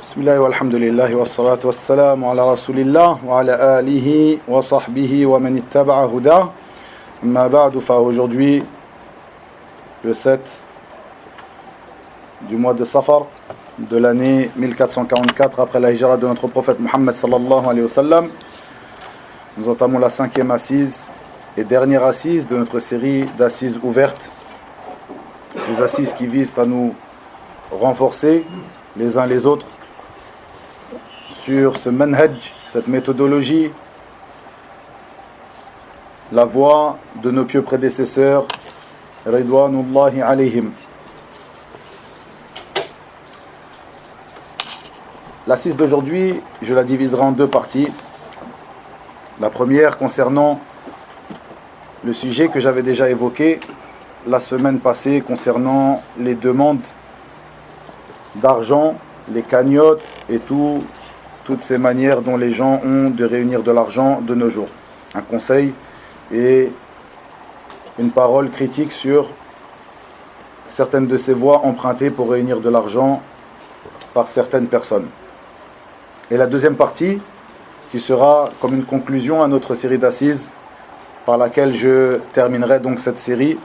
Bismillah wa alhamdulillah wa salatu wa salam ala rasulillah wa ala alihi wa sahbihi wa man ittaba'a huda. Amma ba'du, aujourd'hui, le 7 du mois de Safar de l'année 1444 après la hijra de notre prophète Muhammad sallallahu alayhi wa sallam, nous entamons la 5e assise et dernière assise de notre série d'assises ouvertes. Ces assises qui visent à nous renforcer les uns les autres sur ce manhaj, cette méthodologie, la voie de nos pieux prédécesseurs, ridwanullahi alayhim. L'assise d'aujourd'hui, je la diviserai en deux parties. La première concernant le sujet que j'avais déjà évoqué la semaine passée concernant les demandes d'argent, les cagnottes et toutes ces manières dont les gens ont de réunir de l'argent de nos jours. Un conseil et une parole critique sur certaines de ces voies empruntées pour réunir de l'argent par certaines personnes. Et la deuxième partie, qui sera comme une conclusion à notre série d'assises, par laquelle je terminerai donc cette série,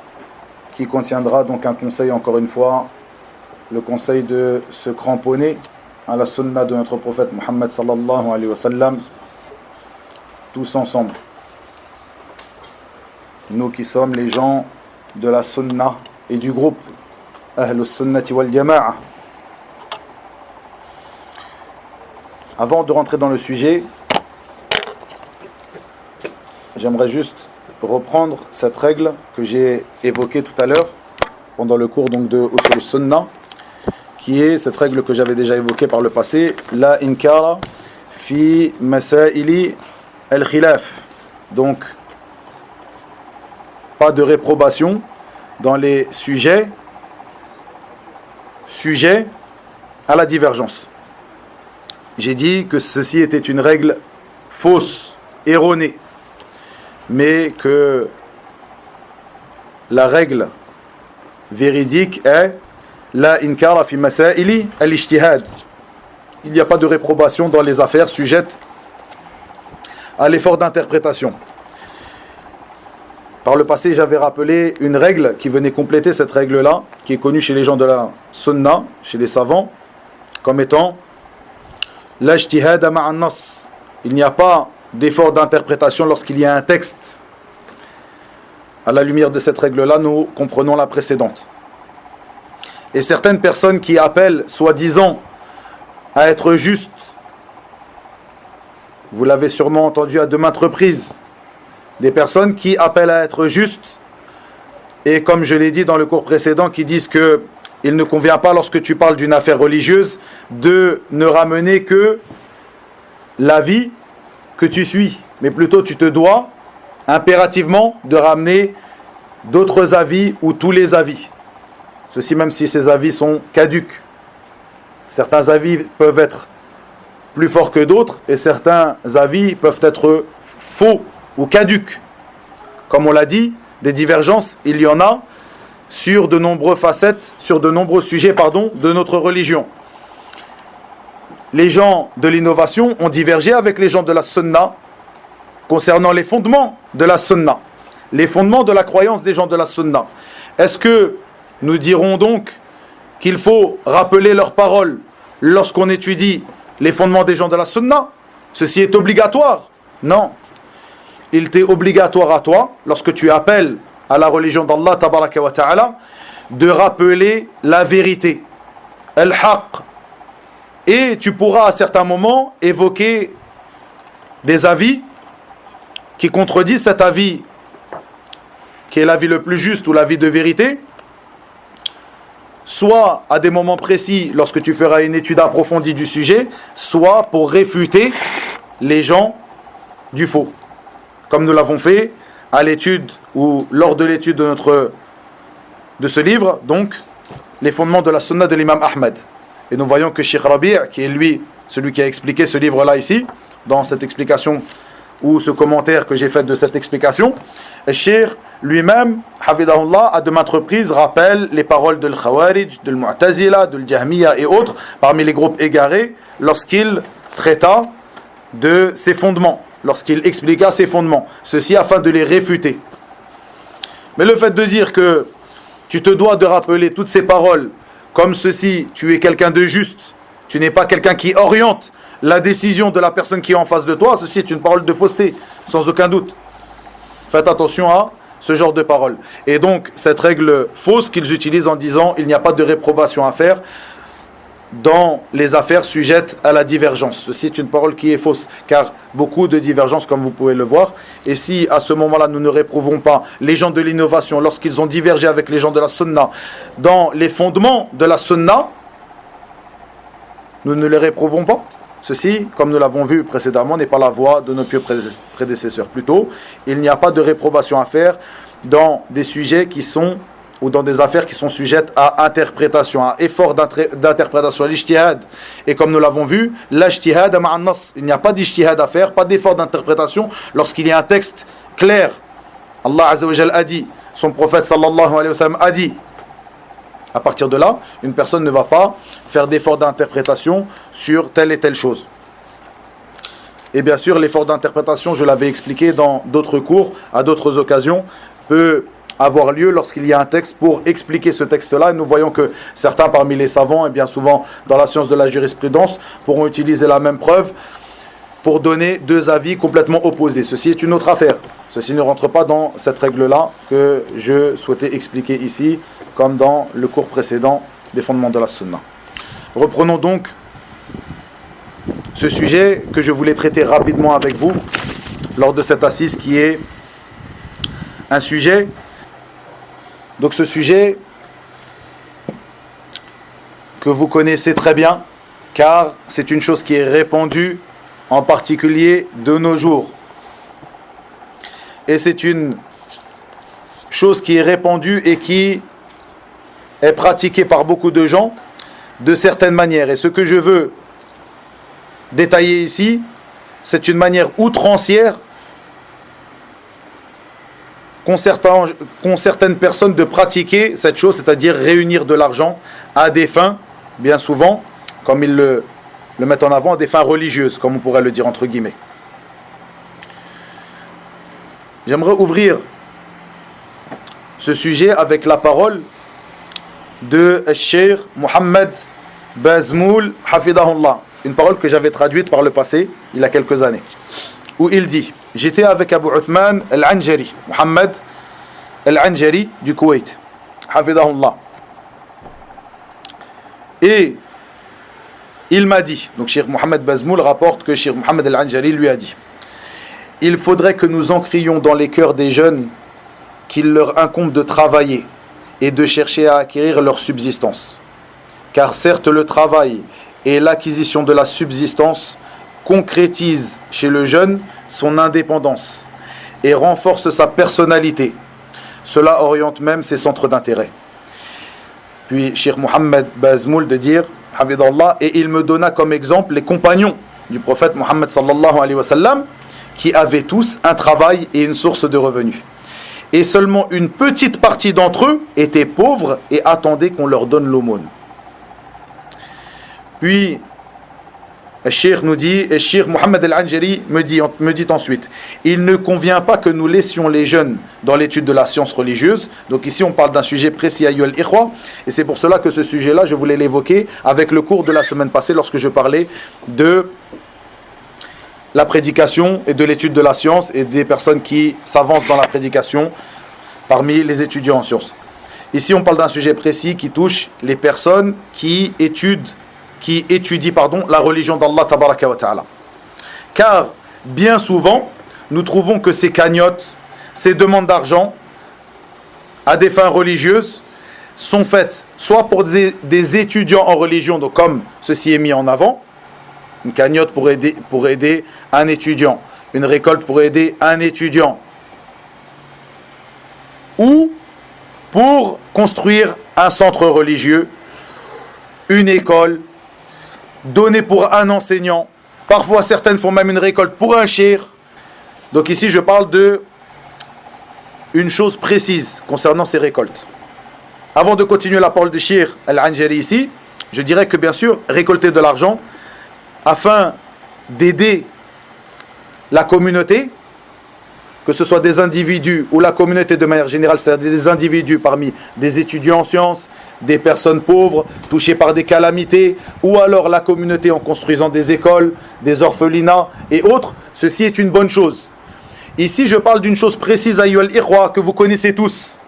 qui contiendra donc un conseil, encore une fois, le conseil de se cramponner à la sunna de notre prophète Muhammad sallallahu alayhi wa sallam, tous ensemble. Nous qui sommes les gens de la sunna et du groupe Ahlus Sunnati wal Jama'a. Avant de rentrer dans le sujet, j'aimerais juste reprendre cette règle que j'ai évoquée tout à l'heure pendant le cours donc de Usul Sunnah, qui est cette règle que j'avais déjà évoquée par le passé, la inkara fi masaili al-khilaf. Donc, pas de réprobation dans les sujets à la divergence. J'ai dit que ceci était une règle fausse, erronée, mais que la règle véridique est la inkara fi masaili al-ijtihad. Il n'y a pas de réprobation dans les affaires sujettes à l'effort d'interprétation. Par le passé, j'avais rappelé une règle qui venait compléter cette règle-là, qui est connue chez les gens de la sunna, chez les savants, comme étant l'ijtihad ma'an nas. Il n'y a pas d'effort d'interprétation lorsqu'il y a un texte. À la lumière de cette règle-là, nous comprenons la précédente. Et certaines personnes qui appellent, soi-disant, à être justes, vous l'avez sûrement entendu à de maintes reprises, des personnes qui appellent à être justes, et comme je l'ai dit dans le cours précédent, qui disent que il ne convient pas, lorsque tu parles d'une affaire religieuse, de ne ramener que l'avis que tu suis, mais plutôt tu te dois impérativement de ramener d'autres avis ou tous les avis. Ceci même si ces avis sont caducs. Certains avis peuvent être plus forts que d'autres et certains avis peuvent être faux ou caducs. Comme on l'a dit, des divergences, il y en a sur de nombreuses facettes, sur de nombreux sujets, de notre religion. Les gens de l'innovation ont divergé avec les gens de la sunna concernant les fondements de la sunna, les fondements de la croyance des gens de la sunna. Est-ce que nous dirons donc qu'il faut rappeler leurs paroles lorsqu'on étudie les fondements des gens de la sunna? Ceci est obligatoire? Non. Il t'est obligatoire à toi, lorsque tu appelles à la religion d'Allah tabaraka wa ta'ala, de rappeler la vérité, al-haqq. Et tu pourras à certains moments évoquer des avis qui contredisent cet avis qui est l'avis le plus juste ou l'avis de vérité, soit à des moments précis lorsque tu feras une étude approfondie du sujet, soit pour réfuter les gens du faux. Comme nous l'avons fait à l'étude ou lors de l'étude de ce livre, donc les fondements de la sunna de l'imam Ahmed. Et nous voyons que Cheikh Rabi', qui est lui, celui qui a expliqué ce livre-là ici, dans cette explication ou ce commentaire que j'ai fait de cette explication, le Cheikh lui-même, Hafidahullah, à de maintes reprises rappelle les paroles de l'Khawarij, de l'Mu'tazila, de l'Jahmiya et autres, parmi les groupes égarés, lorsqu'il traita de ses fondements, lorsqu'il expliqua ses fondements, ceci afin de les réfuter. Mais le fait de dire que tu te dois de rappeler toutes ces paroles comme ceci, tu es quelqu'un de juste, tu n'es pas quelqu'un qui oriente la décision de la personne qui est en face de toi, ceci est une parole de fausseté, sans aucun doute. Faites attention à ce genre de paroles. Et donc, cette règle fausse qu'ils utilisent en disant il n'y a pas de réprobation à faire dans les affaires sujettes à la divergence. Ceci est une parole qui est fausse, car beaucoup de divergences, comme vous pouvez le voir, et si à ce moment-là nous ne réprouvons pas les gens de l'innovation lorsqu'ils ont divergé avec les gens de la sunna dans les fondements de la sunna, nous ne les réprouvons pas. Ceci, comme nous l'avons vu précédemment, n'est pas la voie de nos pieux prédécesseurs. Plutôt, il n'y a pas de réprobation à faire dans des sujets qui sont, ou dans des affaires qui sont sujettes à interprétation, à effort d'interprétation, à l'ijtihad. Et comme nous l'avont vu, l'ijtihad ma'a an-nas. Il n'y a pas d'ijtihad à faire, pas d'effort d'interprétation lorsqu'il y a un texte clair. Allah Azza wa Jalla a dit, son prophète sallallahu alayhi wa sallam a dit. À partir de là, une personne ne va pas faire d'effort d'interprétation sur telle et telle chose. Et bien sûr, l'effort d'interprétation, je l'avais expliqué dans d'autres cours, à d'autres occasions, peut avoir lieu lorsqu'il y a un texte pour expliquer ce texte-là. Et nous voyons que certains parmi les savants, et bien souvent dans la science de la jurisprudence, pourront utiliser la même preuve pour donner deux avis complètement opposés. Ceci est une autre affaire. Ceci ne rentre pas dans cette règle-là que je souhaitais expliquer ici, comme dans le cours précédent des fondements de la sunna. Reprenons donc ce sujet que je voulais traiter rapidement avec vous lors de cette assise qui est un sujet. Donc ce sujet que vous connaissez très bien, car c'est une chose qui est répandue en particulier de nos jours. Et c'est une chose qui est répandue et qui est pratiquée par beaucoup de gens de certaines manières. Et ce que je veux détailler ici, c'est une manière outrancière qu'ont certaines personnes de pratiquer cette chose, c'est-à-dire réunir de l'argent à des fins, bien souvent, comme ils le mettent en avant, à des fins religieuses, comme on pourrait le dire entre guillemets. J'aimerais ouvrir ce sujet avec la parole de Cheikh Mohammed Bazmoul Hafidahullah, une parole que j'avais traduite par le passé, il y a quelques années, où il dit: j'étais avec Abu Uthman al-Anjari, Mohammed al-Anjari du Koweït, Hafidahullah, et il m'a dit, donc Cheikh Mohammed Bazmoul rapporte que Cheikh Mohammed al-Anjari lui a dit: il faudrait que nous encrions dans les cœurs des jeunes qu'il leur incombe de travailler et de chercher à acquérir leur subsistance. Car certes, le travail et l'acquisition de la subsistance concrétisent chez le jeune son indépendance et renforcent sa personnalité. Cela oriente même ses centres d'intérêt. Puis Cheikh Mohammed Bazmoul de dire, Hafidallah, et il me donna comme exemple les compagnons du prophète Mohammed sallallahu alayhi wa sallam, qui avaient tous un travail et une source de revenus. Et seulement une petite partie d'entre eux étaient pauvres et attendaient qu'on leur donne l'aumône. Puis, le Cheikh nous dit, et Cheikh Mohammed al-Anjari me dit ensuite: il ne convient pas que nous laissions les jeunes dans l'étude de la science religieuse. Donc ici on parle d'un sujet précis, ayyuhal ikhwa, et c'est pour cela que ce sujet-là, je voulais l'évoquer avec le cours de la semaine passée lorsque je parlais de la prédication et de l'étude de la science et des personnes qui s'avancent dans la prédication parmi les étudiants en sciences. Ici, on parle d'un sujet précis qui touche les personnes qui étudient la religion d'Allah tabaraka wa ta'ala. Car bien souvent, nous trouvons que ces cagnottes, ces demandes d'argent à des fins religieuses sont faites soit pour des étudiants en religion, donc comme ceci est mis en avant, une cagnotte pour aider un étudiant, une récolte pour aider un étudiant, ou pour construire un centre religieux, une école, donner pour un enseignant. Parfois certaines font même une récolte pour un cheikh, Donc ici, je parle de une chose précise concernant ces récoltes. Avant de continuer la parole de Cheikh Al-Anjari ici, je dirais que bien sûr, récolter de l'argent afin d'aider la communauté, que ce soit des individus ou la communauté de manière générale, c'est-à-dire des individus parmi des étudiants en sciences, des personnes pauvres, touchées par des calamités, ou alors la communauté en construisant des écoles, des orphelinats et autres, ceci est une bonne chose. Ici, je parle d'une chose précise, ayyuhal ikhwa, que vous connaissez tous.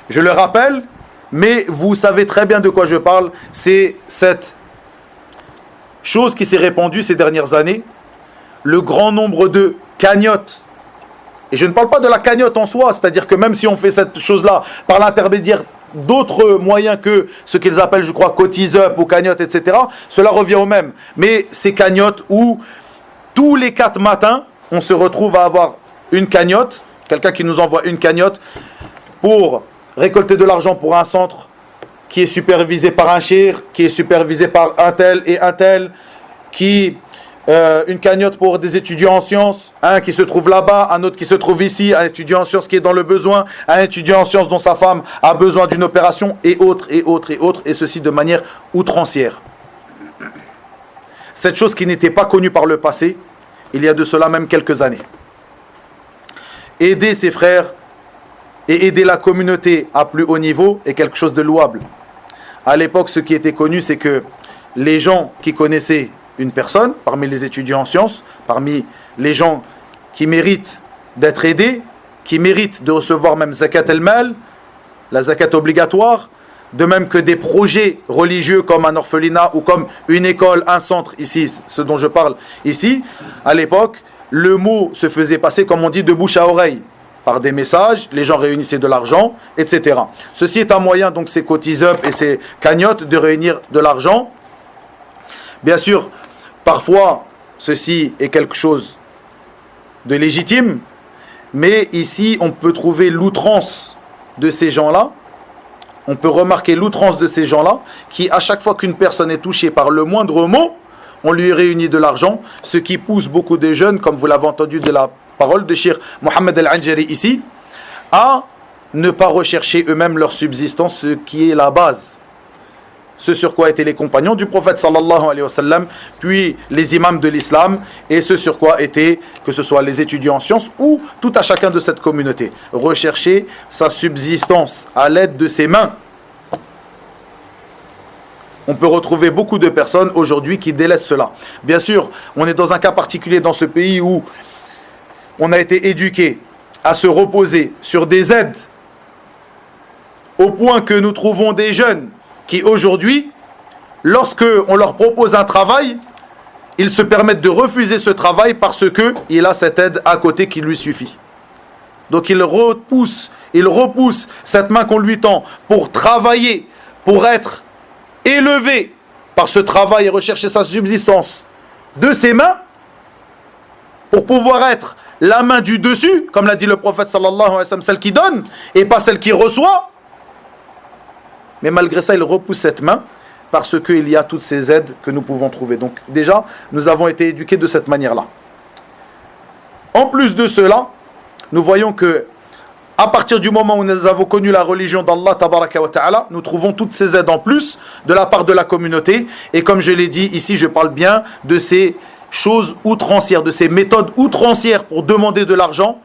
Je le rappelle, mais vous savez très bien de quoi je parle, c'est cette chose qui s'est répandue ces dernières années, le grand nombre de cagnottes. Et je ne parle pas de la cagnotte en soi, c'est-à-dire que même si on fait cette chose-là par l'intermédiaire d'autres moyens que ce qu'ils appellent, je crois, cotise-up ou cagnotte, etc., cela revient au même. Mais ces cagnottes où tous les 4 matins, on se retrouve à avoir une cagnotte, quelqu'un qui nous envoie une cagnotte pour récolter de l'argent pour un centre qui est supervisé par un cheikh, qui est supervisé par un tel et un tel, une cagnotte pour des étudiants en sciences, un qui se trouve là-bas, un autre qui se trouve ici, un étudiant en sciences qui est dans le besoin, un étudiant en sciences dont sa femme a besoin d'une opération, et autres, et autres, et autres, et ceci de manière outrancière. Cette chose qui n'était pas connue par le passé, il y a de cela même quelques années. Aider ses frères et aider la communauté à plus haut niveau est quelque chose de louable. À l'époque, ce qui était connu, c'est que les gens qui connaissaient une personne, parmi les étudiants en sciences, parmi les gens qui méritent d'être aidés, qui méritent de recevoir même zakat el-mal, la zakat obligatoire, de même que des projets religieux comme un orphelinat ou comme une école, un centre ici, ce dont je parle ici, à l'époque, le mot se faisait passer, comme on dit, de bouche à oreille, par des messages, les gens réunissaient de l'argent, etc. Ceci est un moyen, donc ces cotise-up et ces cagnottes, de réunir de l'argent. Bien sûr, parfois, ceci est quelque chose de légitime, mais ici, on peut trouver l'outrance de ces gens-là. On peut remarquer l'outrance de ces gens-là, qui, à chaque fois qu'une personne est touchée par le moindre mot, on lui réunit de l'argent, ce qui pousse beaucoup de jeunes, comme vous l'avez entendu de la parole de Cheikh Mohammed Al-Anjari ici, à ne pas rechercher eux-mêmes leur subsistance, ce qui est la base. Ce sur quoi étaient les compagnons du prophète sallallahu alayhi wa sallam, puis les imams de l'islam, et ce sur quoi étaient, que ce soit les étudiants en sciences ou tout à chacun de cette communauté. Rechercher sa subsistance à l'aide de ses mains. On peut retrouver beaucoup de personnes aujourd'hui qui délaissent cela. Bien sûr, on est dans un cas particulier dans ce pays où on a été éduqué à se reposer sur des aides, au point que nous trouvons des jeunes qui aujourd'hui, lorsque on leur propose un travail, ils se permettent de refuser ce travail parce qu'il a cette aide à côté qui lui suffit. Donc il repousse cette main qu'on lui tend pour travailler, pour être élevé par ce travail et rechercher sa subsistance de ses mains, pour pouvoir être la main du dessus, comme l'a dit le prophète sallallahu alayhi wa sallam, celle qui donne et pas celle qui reçoit. Mais malgré ça, il repousse cette main parce qu'il y a toutes ces aides que nous pouvons trouver. Donc déjà, nous avons été éduqués de cette manière-là. En plus de cela, nous voyons que à partir du moment où nous avons connu la religion d'Allah tabaraka wa ta'ala, nous trouvons toutes ces aides en plus de la part de la communauté. Et comme je l'ai dit, ici je parle bien de ces choses outrancières, de ces méthodes outrancières pour demander de l'argent.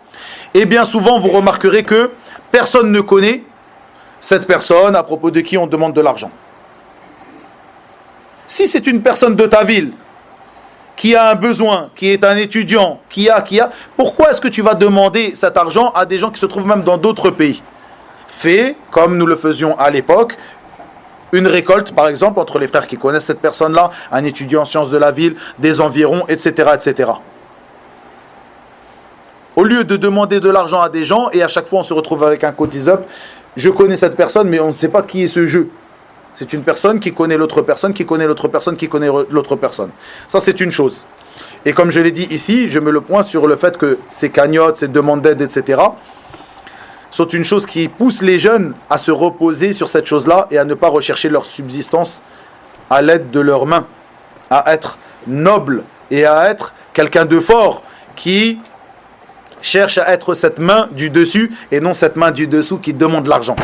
Et bien souvent, vous remarquerez que personne ne connaît cette personne à propos de qui on demande de l'argent. Si c'est une personne de ta ville qui a un besoin, qui est un étudiant, qui a, pourquoi est-ce que tu vas demander cet argent à des gens qui se trouvent même dans d'autres pays? Fais, comme nous le faisions à l'époque, une récolte, par exemple, entre les frères qui connaissent cette personne-là, un étudiant en sciences de la ville, des environs, etc., etc. Au lieu de demander de l'argent à des gens, et à chaque fois on se retrouve avec un cotise-up, je connais cette personne, mais on ne sait pas qui est ce jeu. C'est une personne qui connaît l'autre personne, qui connaît l'autre personne, qui connaît l'autre personne. Ça, c'est une chose. Et comme je l'ai dit ici, je mets le point sur le fait que ces cagnottes, ces demandes d'aide, etc., sont une chose qui pousse les jeunes à se reposer sur cette chose-là et à ne pas rechercher leur subsistance à l'aide de leurs mains, à être noble et à être quelqu'un de fort qui cherche à être cette main du dessus et non cette main du dessous qui demande l'argent.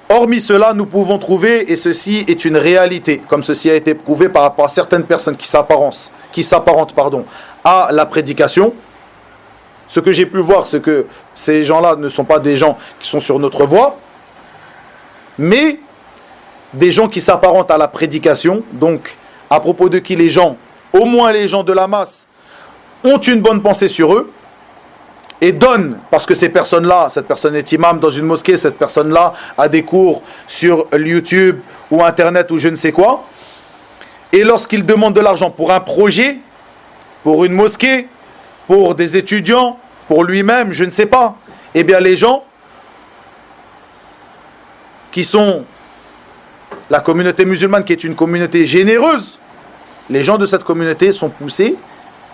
Hormis cela, nous pouvons trouver, et ceci est une réalité, comme ceci a été prouvé par rapport à certaines personnes qui s'apparentent, à la prédication. Ce que j'ai pu voir, c'est que ces gens-là ne sont pas des gens qui sont sur notre voie, mais des gens qui s'apparentent à la prédication, donc à propos de qui les gens, au moins les gens de la masse, ont une bonne pensée sur eux, et donnent, parce que ces personnes-là, cette personne est imam dans une mosquée, cette personne-là a des cours sur YouTube ou Internet ou je ne sais quoi, et lorsqu'ils demandent de l'argent pour un projet, pour une mosquée, pour des étudiants, pour lui-même, je ne sais pas, eh bien les gens qui sont la communauté musulmane, qui est une communauté généreuse, les gens de cette communauté sont poussés,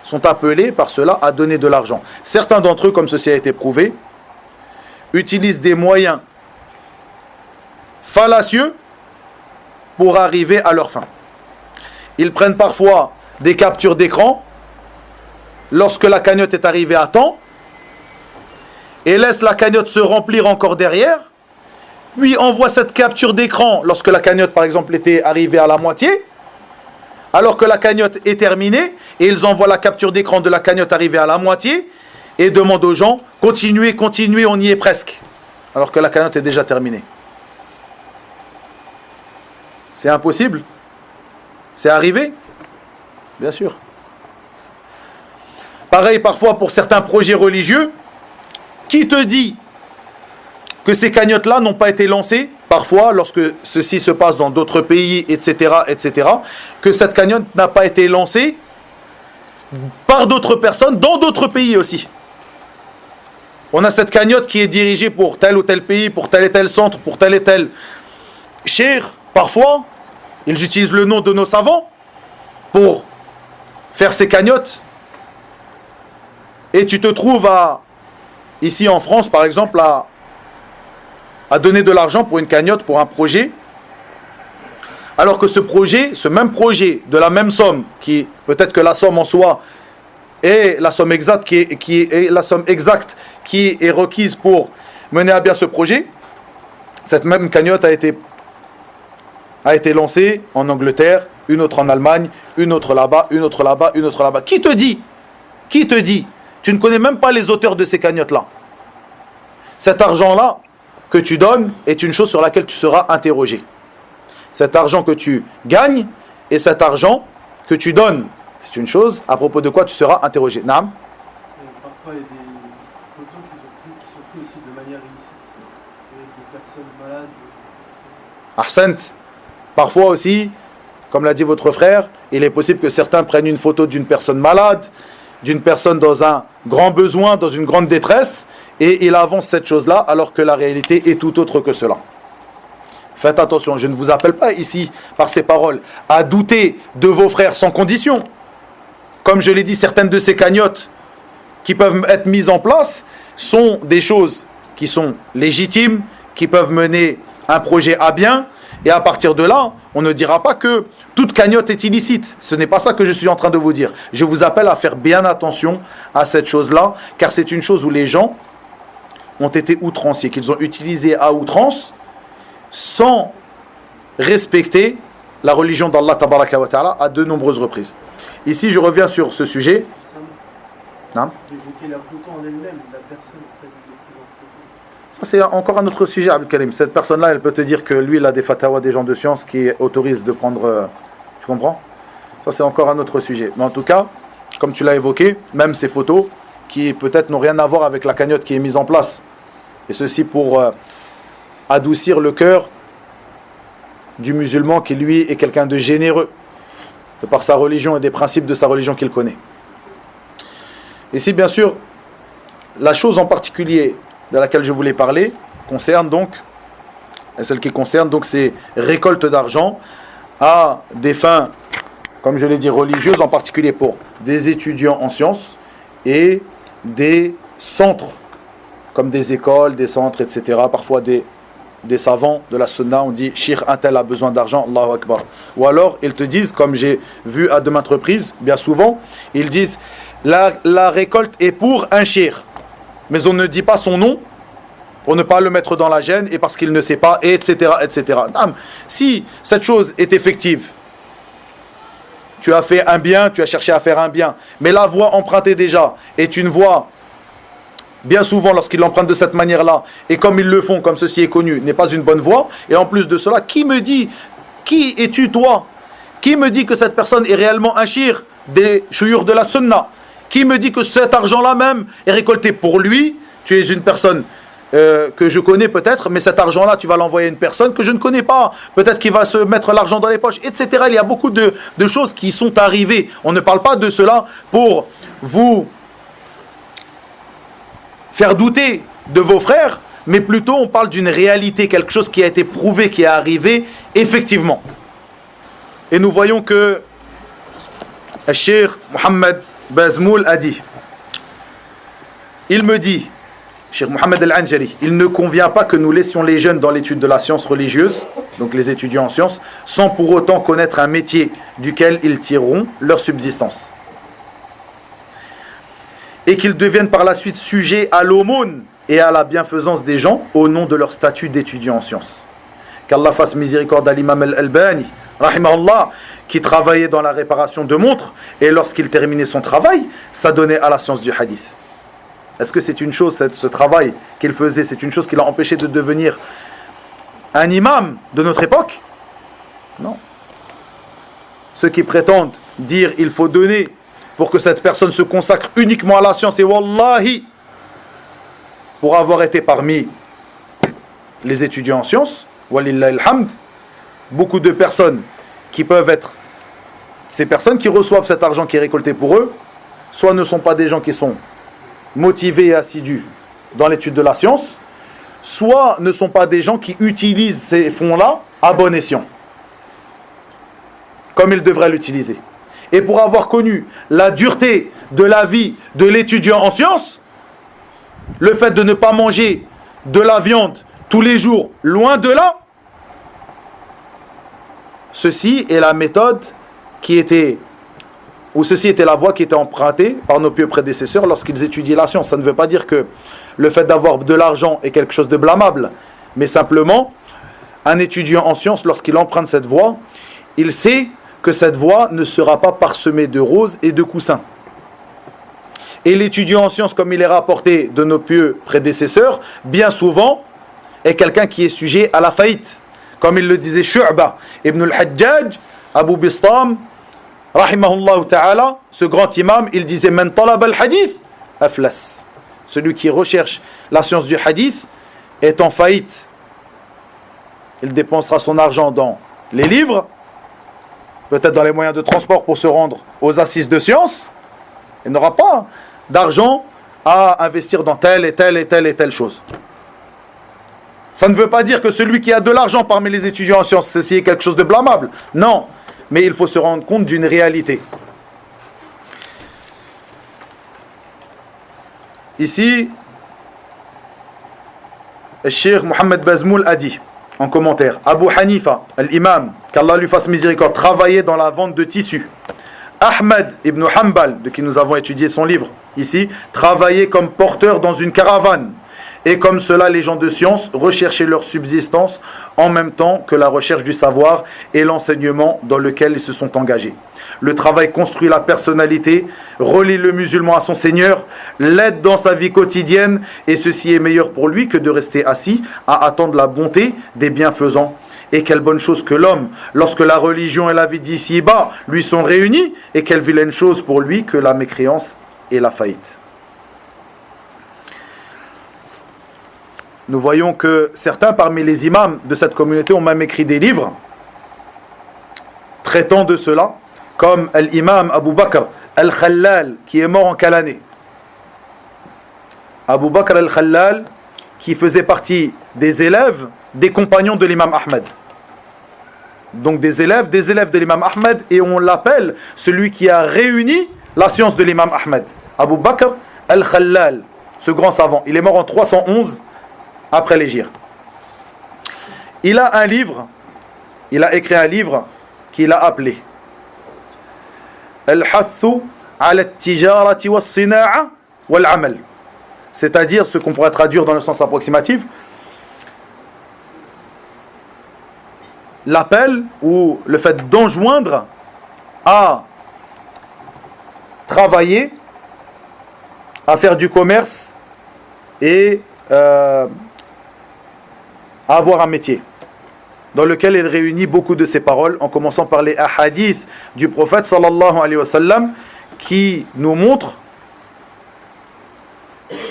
sont appelés par cela à donner de l'argent. Certains d'entre eux, comme ceci a été prouvé, utilisent des moyens fallacieux pour arriver à leur fin. Ils prennent parfois des captures d'écran lorsque la cagnotte est arrivée à temps et laissent la cagnotte se remplir encore derrière, puis envoient cette capture d'écran lorsque la cagnotte par exemple était arrivée à la moitié, alors que la cagnotte est terminée, et ils envoient la capture d'écran de la cagnotte arrivée à la moitié, et demandent aux gens, continuez, on y est presque, alors que la cagnotte est déjà terminée. C'est impossible? C'est arrivé? Bien sûr. Pareil parfois pour certains projets religieux, qui te dit que ces cagnottes-là n'ont pas été lancées, parfois, lorsque ceci se passe dans d'autres pays, etc., que cette cagnotte n'a pas été lancée par d'autres personnes, dans d'autres pays aussi. On a cette cagnotte qui est dirigée pour tel ou tel pays, pour tel et tel centre, pour tel et tel cheikh. Parfois, ils utilisent le nom de nos savants pour faire ces cagnottes. Et tu te trouves ici en France, par exemple, à donner de l'argent pour une cagnotte, pour un projet, alors que ce même projet, de la même somme, qui peut-être que la somme en soi est la somme exacte qui est requise pour mener à bien ce projet, cette même cagnotte a été lancée en Angleterre, une autre en Allemagne, une autre là-bas, une autre là-bas, une autre là-bas. Qui te dit? Tu ne connais même pas les auteurs de ces cagnottes-là. Cet argent-là que tu donnes est une chose sur laquelle tu seras interrogé. Cet argent que tu gagnes et cet argent que tu donnes, c'est une chose à propos de quoi tu seras interrogé. Naam? Parfois, il y a des photos qui sont prises aussi de manière illicite, avec des personnes malades. Ahsant. Parfois aussi, comme l'a dit votre frère, il est possible que certains prennent une photo d'une personne malade, d'une personne dans un grand besoin, dans une grande détresse, et il avance cette chose-là, alors que la réalité est tout autre que cela. Faites attention, je ne vous appelle pas ici, par ces paroles, à douter de vos frères sans condition. Comme je l'ai dit, certaines de ces cagnottes qui peuvent être mises en place sont des choses qui sont légitimes, qui peuvent mener un projet à bien, et à partir de là, on ne dira pas que toute cagnotte est illicite. Ce n'est pas ça que je suis en train de vous dire. Je vous appelle à faire bien attention à cette chose-là, car c'est une chose où les gens ont été outranciers, qu'ils ont utilisé à outrance, sans respecter la religion d'Allah Tabaraka wa Ta'ala à de nombreuses reprises. Ici, je reviens sur ce sujet. Non ? Évoquer la photo en elle-même, la personne en fait, Ça, c'est encore un autre sujet, Abdel Karim. Cette personne-là, elle peut te dire que lui, il a des fatawas des gens de science qui autorisent de prendre... tu comprends ? Ça, c'est encore un autre sujet. Mais en tout cas, comme tu l'as évoqué, même ces photos qui peut-être n'ont rien à voir avec la cagnotte qui est mise en place. Et ceci pour adoucir le cœur du musulman qui, lui, est quelqu'un de généreux, de par sa religion et des principes de sa religion qu'il connaît. Ici, bien sûr, la chose en particulier de laquelle je voulais parler concerne donc, et celle qui concerne donc ces récoltes d'argent à des fins, comme je l'ai dit, religieuses, en particulier pour des étudiants en sciences et des centres, comme des écoles, des centres, etc. Parfois des savants de la sunna, on dit « Cheikh un tel a besoin d'argent, Allahu Akbar ». Ou alors, ils te disent, comme j'ai vu à de maintes reprises, bien souvent, ils disent la récolte est pour un shir. Mais on ne dit pas son nom pour ne pas le mettre dans la gêne et parce qu'il ne sait pas, etc., etc. Non, si cette chose est effective, tu as fait un bien, tu as cherché à faire un bien, mais la voie empruntée déjà est une voie, bien souvent lorsqu'ils l'empruntent de cette manière-là, et comme ils le font, comme ceci est connu, n'est pas une bonne voie, et en plus de cela, qui me dit, qui es-tu toi? Qui me dit que cette personne est réellement un shir des chouyours de la sunna? Qui me dit que cet argent-là même est récolté pour lui? Tu es une personne que je connais peut-être, mais cet argent-là, tu vas l'envoyer à une personne que je ne connais pas. Peut-être qu'il va se mettre l'argent dans les poches, etc. Il y a beaucoup de choses qui sont arrivées. On ne parle pas de cela pour vous faire douter de vos frères, mais plutôt on parle d'une réalité, quelque chose qui a été prouvé, qui est arrivé effectivement. Et nous voyons que le Cheikh Mohamed Bazmoul a dit, il me dit, Cheikh Mohamed Al-Anjari, il ne convient pas que nous laissions les jeunes dans l'étude de la science religieuse, donc les étudiants en sciences, sans pour autant connaître un métier duquel ils tireront leur subsistance. Et qu'ils deviennent par la suite sujets à l'aumône et à la bienfaisance des gens au nom de leur statut d'étudiant en sciences. Qu'Allah fasse miséricorde à l'imam Al-Albani, rahimahullah, qui travaillait dans la réparation de montres, et lorsqu'il terminait son travail, s'adonnait à la science du hadith. Est-ce que c'est une chose, ce travail qu'il faisait, c'est une chose qui l'a empêché de devenir un imam de notre époque? Non. Ceux qui prétendent dire il faut donner pour que cette personne se consacre uniquement à la science, et wallahi, pour avoir été parmi les étudiants en sciences, walillahi alhamd, beaucoup de personnes qui peuvent être, ces personnes qui reçoivent cet argent qui est récolté pour eux, soit ne sont pas des gens qui sont motivés et assidus dans l'étude de la science, soit ne sont pas des gens qui utilisent ces fonds-là à bon escient, comme ils devraient l'utiliser. Et pour avoir connu la dureté de la vie de l'étudiant en sciences, le fait de ne pas manger de la viande tous les jours, loin de là, ceci est la méthode qui était, ou ceci était la voie qui était empruntée par nos pieux prédécesseurs lorsqu'ils étudiaient la science. Ça ne veut pas dire que le fait d'avoir de l'argent est quelque chose de blâmable, mais simplement, un étudiant en sciences, lorsqu'il emprunte cette voie, il sait que cette voie ne sera pas parsemée de roses et de coussins. Et l'étudiant en sciences, comme il est rapporté de nos pieux prédécesseurs, bien souvent, est quelqu'un qui est sujet à la faillite. Comme il le disait Shu'ba ibn al-Hajjaj, Abu Bistam, rahimahullah ta'ala, ce grand imam, il disait Man talab al-hadith, aflas. Celui qui recherche la science du hadith est en faillite. Il dépensera son argent dans les livres, peut-être dans les moyens de transport pour se rendre aux assises de sciences. Il n'aura pas d'argent à investir dans telle et telle et telle et telle chose. Ça ne veut pas dire que celui qui a de l'argent parmi les étudiants en sciences, ceci est quelque chose de blâmable. Non, mais il faut se rendre compte d'une réalité. Ici, le Cheikh Mohamed Bazmoul a dit, en commentaire, Abu Hanifa, l'imam, qu'Allah lui fasse miséricorde, travaillait dans la vente de tissus. Ahmed ibn Hanbal, de qui nous avons étudié son livre ici, travaillait comme porteur dans une caravane. Et comme cela, les gens de science recherchaient leur subsistance en même temps que la recherche du savoir et l'enseignement dans lequel ils se sont engagés. Le travail construit la personnalité, relie le musulman à son Seigneur, l'aide dans sa vie quotidienne, et ceci est meilleur pour lui que de rester assis à attendre la bonté des bienfaisants. Et quelle bonne chose que l'homme, lorsque la religion et la vie d'ici-bas lui sont réunies, et quelle vilaine chose pour lui que la mécréance et la faillite. Nous voyons que certains parmi les imams de cette communauté ont même écrit des livres traitant de cela, comme l'imam Abu Bakr al-Khallal, qui est mort en quelle année? Abu Bakr al-Khallal, qui faisait partie des élèves des compagnons de l'imam Ahmed. Donc des élèves de l'imam Ahmed, et on l'appelle celui qui a réuni la science de l'imam Ahmed. Abu Bakr al-Khallal, ce grand savant. Il est mort en 311 après l'Hégire. Il a écrit un livre qu'il a appelé Al-Hathu على التجارة والصناعة والعمل. C'est-à-dire ce qu'on pourrait traduire dans le sens approximatif, l'appel ou le fait d'enjoindre à travailler, à faire du commerce et à avoir un métier, dans lequel il réunit beaucoup de ses paroles, en commençant par les hadiths du prophète sallallahu alayhi wa sallam, qui nous montrent,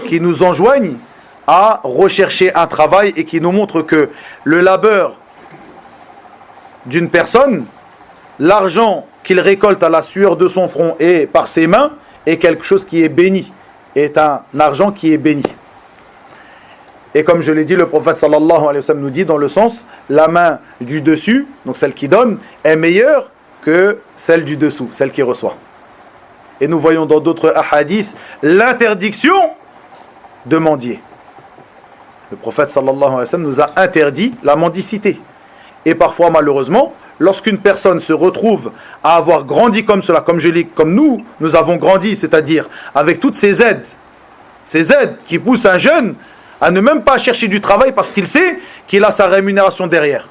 qui nous enjoignent à rechercher un travail et qui nous montrent que le labeur d'une personne, l'argent qu'il récolte à la sueur de son front et par ses mains, est quelque chose qui est béni, est un argent qui est béni. Et comme je l'ai dit, le prophète sallallahu alayhi wa sallam nous dit dans le sens, la main du dessus, donc celle qui donne, est meilleure que celle du dessous, celle qui reçoit. Et nous voyons dans d'autres hadiths l'interdiction de mendier. Le prophète sallallahu alayhi wa sallam nous a interdit la mendicité. Et parfois, malheureusement, lorsqu'une personne se retrouve à avoir grandi comme cela, comme nous avons grandi, c'est-à-dire avec toutes ces aides qui poussent un jeune à ne même pas chercher du travail parce qu'il sait qu'il a sa rémunération derrière.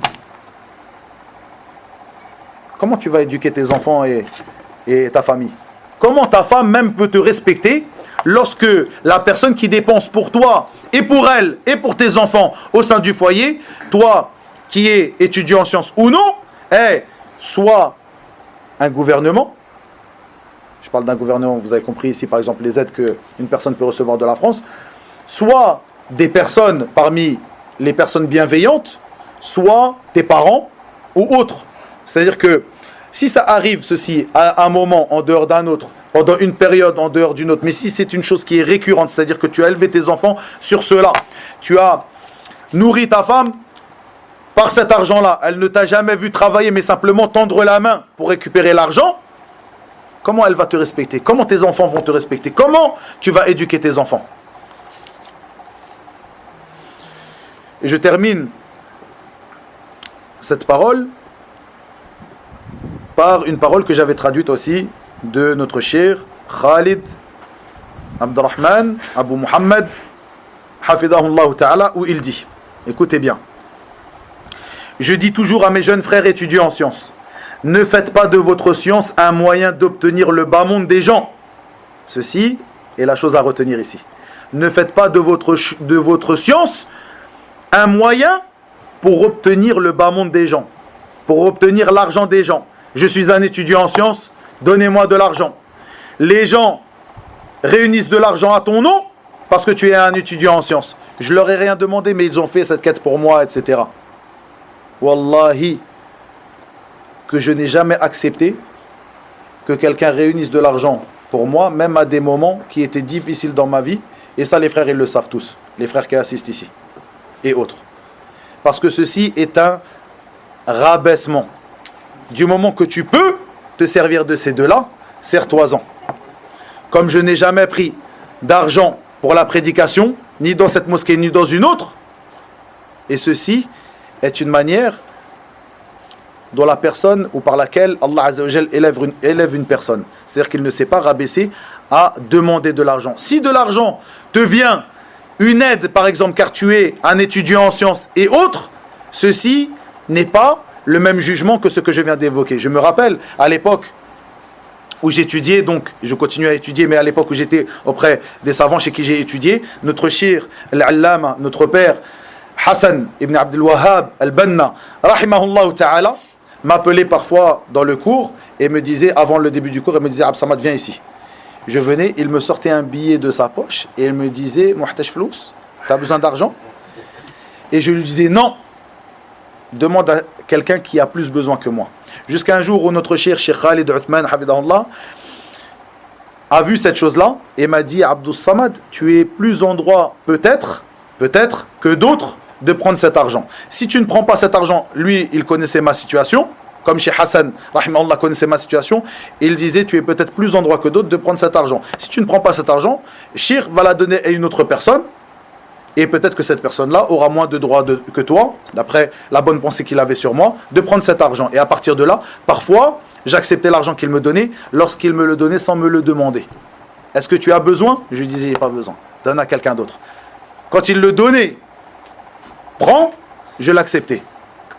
Comment tu vas éduquer tes enfants et ta famille? Comment ta femme même peut te respecter lorsque la personne qui dépense pour toi et pour elle et pour tes enfants au sein du foyer, toi qui es étudiant en sciences ou non, est soit un gouvernement, je parle d'un gouvernement, vous avez compris ici par exemple les aides qu'une personne peut recevoir de la France, soit des personnes parmi les personnes bienveillantes, soit tes parents ou autres. C'est-à-dire que si ça arrive ceci à un moment en dehors d'un autre, pendant une période en dehors d'une autre, mais si c'est une chose qui est récurrente, c'est-à-dire que tu as élevé tes enfants sur cela, tu as nourri ta femme par cet argent-là, elle ne t'a jamais vu travailler mais simplement tendre la main pour récupérer l'argent, comment elle va te respecter? Comment tes enfants vont te respecter? Comment tu vas éduquer tes enfants? Et je termine cette parole par une parole que j'avais traduite aussi de notre cher Khalid Abdurrahman Abu Muhammad Hafidahullah Ta'ala, où il dit, écoutez bien, je dis toujours à mes jeunes frères étudiants en sciences, ne faites pas de votre science un moyen d'obtenir le bas monde des gens. Ceci est la chose à retenir ici. Ne faites pas de votre science un moyen pour obtenir le bas monde des gens, pour obtenir l'argent des gens. Je suis un étudiant en sciences, donnez-moi de l'argent. Les gens réunissent de l'argent à ton nom parce que tu es un étudiant en sciences. Je leur ai rien demandé, mais ils ont fait cette quête pour moi, etc. Wallahi, que je n'ai jamais accepté que quelqu'un réunisse de l'argent pour moi, même à des moments qui étaient difficiles dans ma vie. Et ça, les frères, ils le savent tous. Les frères qui assistent ici. Et autres. Parce que ceci est un rabaissement. Du moment que tu peux te servir de ces deux-là, sers-toi-en. Comme je n'ai jamais pris d'argent pour la prédication, ni dans cette mosquée, ni dans une autre, et ceci est une manière dont la personne ou par laquelle Allah Azza wa Jal élève une personne. C'est-à-dire qu'il ne s'est pas rabaissé à demander de l'argent. Si de l'argent te vient une aide, par exemple, car tu es un étudiant en sciences et autres, ceci n'est pas le même jugement que ce que je viens d'évoquer. Je me rappelle, à l'époque où j'étudiais, donc je continue à étudier, mais à l'époque où j'étais auprès des savants chez qui j'ai étudié, notre shir, al-allama, notre père, Hassan ibn Abdul Wahhab al-Banna, rahimahullah ta'ala, m'appelait parfois dans le cours et me disait, avant le début du cours, il me disait, Absamad, viens ici. Je venais, il me sortait un billet de sa poche et il me disait, Muhtaj Flous, tu as besoin d'argent? Et je lui disais, non, demande à quelqu'un qui a plus besoin que moi. Jusqu'à un jour où notre cher Cheikh Khalid Uthman, Hafidahullah, a vu cette chose-là et m'a dit, Abdus Samad, tu es plus en droit, peut-être que d'autres, de prendre cet argent. Si tu ne prends pas cet argent, lui, il connaissait ma situation, comme Cheikh Hassan, rahimahullah, connaissait ma situation, il disait, tu es peut-être plus en droit que d'autres de prendre cet argent. Si tu ne prends pas cet argent, Cheikh va la donner à une autre personne, et peut-être que cette personne-là aura moins de droits que toi, d'après la bonne pensée qu'il avait sur moi, de prendre cet argent. Et à partir de là, parfois, j'acceptais l'argent qu'il me donnait lorsqu'il me le donnait sans me le demander. Est-ce que tu as besoin? Je lui disais, il n'y a pas besoin. Donne à quelqu'un d'autre. Quand il le donnait, prends, je l'acceptais.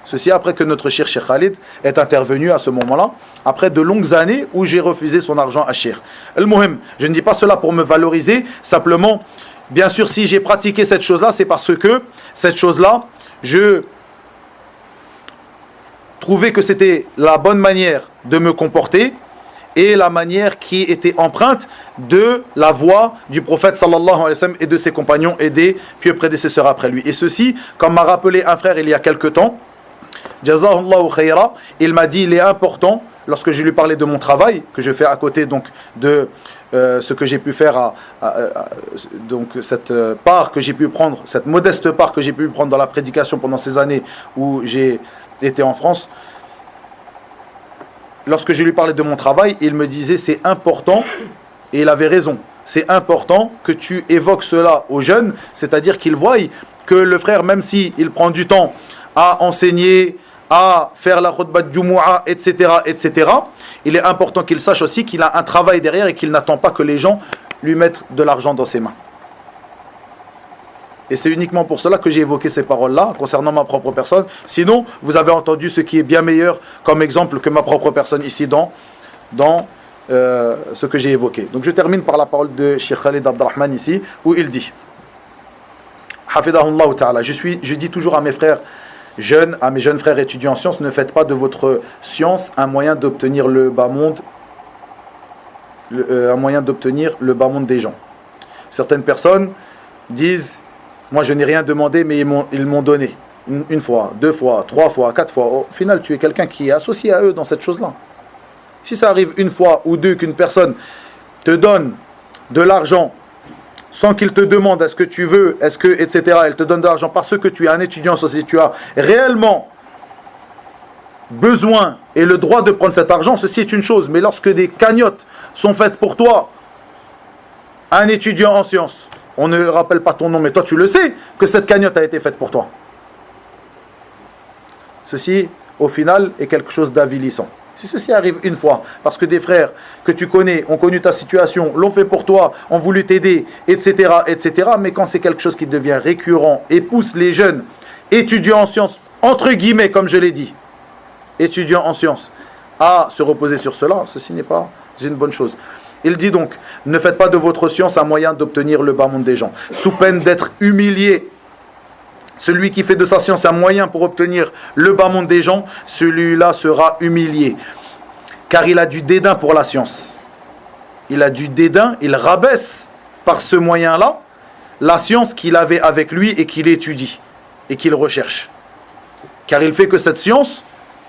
Ceci après que notre cher Cheikh Khalid est intervenu à ce moment-là, après de longues années où j'ai refusé son argent à Cheikh. Al-Muhim, je ne dis pas cela pour me valoriser, simplement, bien sûr, si j'ai pratiqué cette chose-là, c'est parce que cette chose-là, je trouvais que c'était la bonne manière de me comporter et la manière qui était empreinte de la voie du prophète sallallahu alayhi wa sallam et de ses compagnons et des pieux prédécesseurs après lui. Et ceci, comme m'a rappelé un frère il y a quelque temps, Jazahullahu khayra, il m'a dit, il est important, lorsque je lui parlais de mon travail, que je fais à côté donc de ce que j'ai pu faire, donc cette part que j'ai pu prendre, cette modeste part que j'ai pu prendre dans la prédication pendant ces années où j'ai été en France. Lorsque je lui parlais de mon travail, il me disait c'est important, et il avait raison, c'est important que tu évoques cela aux jeunes, c'est-à-dire qu'ils voient que le frère, même s'il prend du temps à enseigner, à faire la khutbah de Jumu'ah, etc., il est important qu'il sache aussi qu'il a un travail derrière et qu'il n'attend pas que les gens lui mettent de l'argent dans ses mains. Et c'est uniquement pour cela que j'ai évoqué ces paroles-là concernant ma propre personne. Sinon, vous avez entendu ce qui est bien meilleur comme exemple que ma propre personne ici dans ce que j'ai évoqué. Donc je termine par la parole de Cheikh Khalid Abdurrahman ici, où il dit Hafidahullah ta'ala, je dis toujours à mes frères jeunes, à mes jeunes frères étudiants en sciences, ne faites pas de votre science un moyen d'obtenir le bas monde, des gens. Certaines personnes disent moi je n'ai rien demandé mais ils m'ont donné une fois, 2 fois, 3 fois, 4 fois. Au final tu es quelqu'un qui est associé à eux dans cette chose-là. Si ça arrive 1 fois ou 2 qu'une personne te donne de l'argent sans qu'il te demande est-ce que tu veux, est-ce que, etc., elle te donne de l'argent parce que tu es un étudiant en société, tu as réellement besoin et le droit de prendre cet argent, ceci est une chose. Mais lorsque des cagnottes sont faites pour toi, un étudiant en sciences, on ne rappelle pas ton nom, mais toi tu le sais que cette cagnotte a été faite pour toi. Ceci, au final, est quelque chose d'avilissant. Si ceci arrive 1 fois, parce que des frères que tu connais ont connu ta situation, l'ont fait pour toi, ont voulu t'aider, etc., mais quand c'est quelque chose qui devient récurrent et pousse les jeunes étudiants en sciences, entre guillemets, comme je l'ai dit, étudiants en sciences, à se reposer sur cela, ceci n'est pas une bonne chose. Il dit donc, ne faites pas de votre science un moyen d'obtenir le bas monde des gens, sous peine d'être humilié. Celui qui fait de sa science un moyen pour obtenir le bas monde des gens, celui-là sera humilié. Car il a du dédain pour la science. Il a du dédain, il rabaisse par ce moyen-là la science qu'il avait avec lui et qu'il étudie et qu'il recherche. Car il fait que cette science,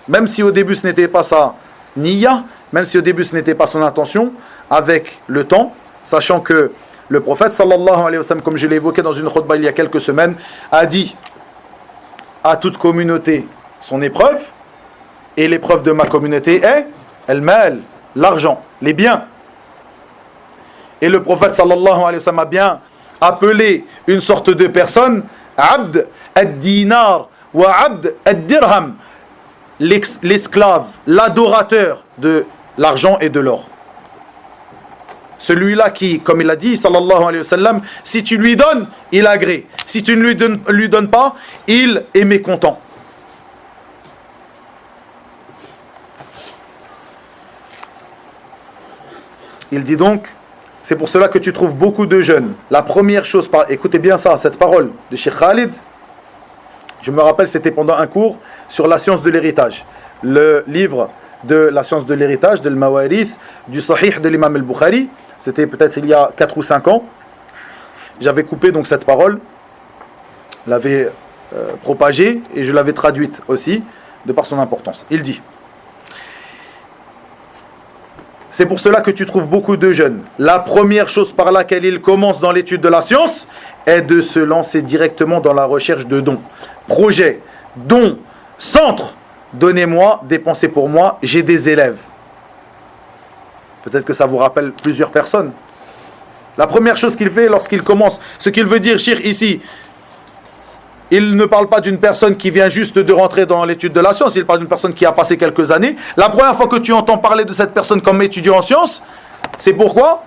même si au début ce n'était pas sa niya, même si au début ce n'était pas son intention, avec le temps, sachant que le prophète sallallahu alayhi wa sallam, comme je l'ai évoqué dans une khutbah il y a quelques semaines, a dit à toute communauté son épreuve, et l'épreuve de ma communauté est al-mal, l'argent, les biens. Et le prophète sallallahu alayhi wa sallam a bien appelé une sorte de personne abd ad-dinar wa abd ad-dirham, l'esclave, l'adorateur de l'argent et de l'or. Celui-là qui, comme il a dit, sallallahu alayhi wa sallam, si tu lui donnes, il agrée. Si tu ne lui donnes pas, il est mécontent. Il dit donc, c'est pour cela que tu trouves beaucoup de jeunes. La première chose, écoutez bien ça, cette parole de Cheikh Khalid, je me rappelle, c'était pendant un cours sur la science de l'héritage. Le livre de la science de l'héritage, de l'Mawarith, du Sahih de l'imam al-Bukhari. C'était peut-être il y a 4 ou 5 ans. J'avais coupé donc cette parole, l'avais propagée et je l'avais traduite aussi, de par son importance. Il dit, c'est pour cela que tu trouves beaucoup de jeunes. La première chose par laquelle ils commencent dans l'étude de la science est de se lancer directement dans la recherche de dons. Projet, dons, centre, donnez-moi, dépensez pour moi, j'ai des élèves. Peut-être que ça vous rappelle plusieurs personnes. La première chose qu'il fait lorsqu'il commence, ce qu'il veut dire, shir, ici, il ne parle pas d'une personne qui vient juste de rentrer dans l'étude de la science, il parle d'une personne qui a passé quelques années. La première fois que tu entends parler de cette personne comme étudiant en sciences, c'est pourquoi?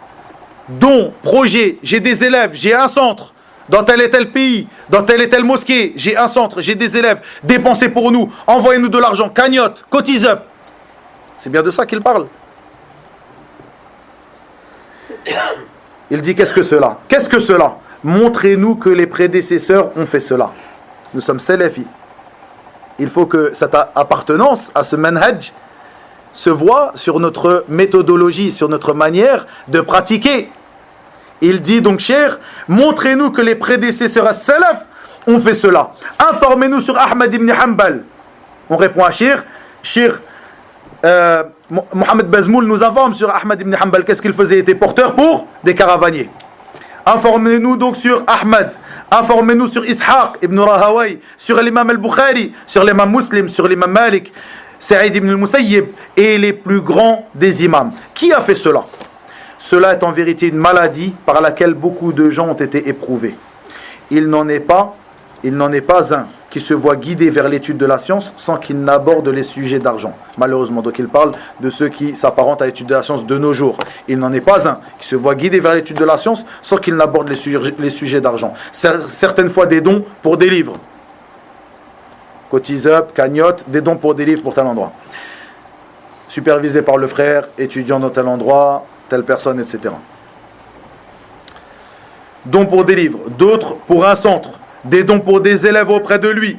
Don, projet, j'ai des élèves, j'ai un centre dans tel et tel pays, dans telle et telle mosquée, j'ai un centre, j'ai des élèves, dépensez pour nous, envoyez-nous de l'argent, cagnotte, cotise up. C'est bien de ça qu'il parle. Il dit qu'est-ce que cela? Qu'est-ce que cela? Montrez-nous que les prédécesseurs ont fait cela. Nous sommes salafis. Il faut que cette appartenance à ce manhaj se voit sur notre méthodologie, sur notre manière de pratiquer. Il dit donc, cher, montrez-nous que les prédécesseurs as-salaf ont fait cela. Informez-nous sur Ahmad ibn Hanbal. On répond à cher, Mohamed Bazmoul nous informe sur Ahmad ibn Hanbal. Qu'est-ce qu'il faisait? Il était porteur pour des caravaniers. Informez-nous donc sur Ahmad. Informez-nous sur Ishaq ibn Rahawai, sur l'imam al-Bukhari, sur l'imam Muslim, sur l'imam Malik, Saïd ibn al-Musayyib et les plus grands des imams. Qui a fait cela? Cela est en vérité une maladie par laquelle beaucoup de gens ont été éprouvés. Il n'en est pas un qui se voit guidé vers l'étude de la science sans qu'il n'aborde les sujets d'argent. Malheureusement, donc il parle de ceux qui s'apparentent à l'étude de la science de nos jours. Il n'en est pas un qui se voit guidé vers l'étude de la science sans qu'il n'aborde les sujets d'argent. Certaines fois des dons pour des livres. Cotise up, cagnotte, des dons pour des livres pour tel endroit. Supervisé par le frère, étudiant dans tel endroit, telle personne, etc. Dons pour des livres, d'autres pour un centre. Des dons pour des élèves auprès de lui.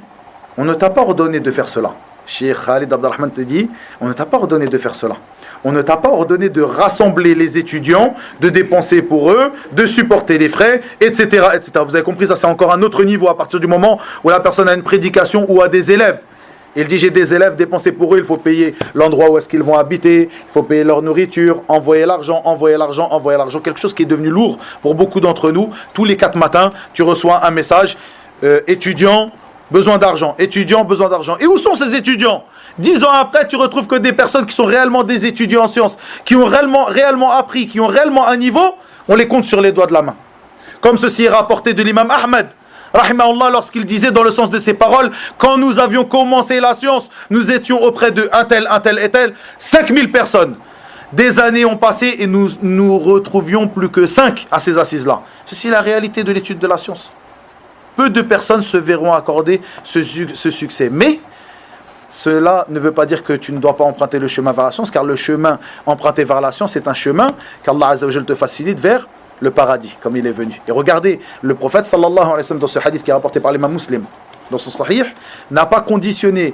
On ne t'a pas ordonné de faire cela. Cheikh Khalid Abdelrahman te dit, on ne t'a pas ordonné de faire cela. On ne t'a pas ordonné de rassembler les étudiants, de dépenser pour eux, de supporter les frais, etc., etc. Vous avez compris, ça c'est encore un autre niveau à partir du moment où la personne a une prédication ou a des élèves. Il dit, j'ai des élèves, dépenser pour eux, il faut payer l'endroit où est-ce qu'ils vont habiter, il faut payer leur nourriture, envoyer l'argent, quelque chose qui est devenu lourd pour beaucoup d'entre nous. Tous les 4 matins, tu reçois un message, étudiant, besoin d'argent, étudiant, besoin d'argent. Et où sont ces étudiants? 10 ans après, tu retrouves que des personnes qui sont réellement des étudiants en sciences, qui ont réellement appris, qui ont réellement un niveau, on les compte sur les doigts de la main. Comme ceci est rapporté de l'imam Ahmad, rahimahullah, lorsqu'il disait dans le sens de ses paroles, quand nous avions commencé la science, nous étions auprès de un tel et tel, 5000 personnes. Des années ont passé et nous retrouvions plus que 5 à ces assises-là. Ceci est la réalité de l'étude de la science. Peu de personnes se verront accorder ce succès. Mais cela ne veut pas dire que tu ne dois pas emprunter le chemin vers la science, car le chemin emprunté vers la science est un chemin qu'Allah Azza wa Jalla te facilite vers le paradis, comme il est venu. Et regardez, le prophète sallallahu alayhi wa sallam, dans ce hadith qui est rapporté par l'imam Muslim, dans son sahih, n'a pas conditionné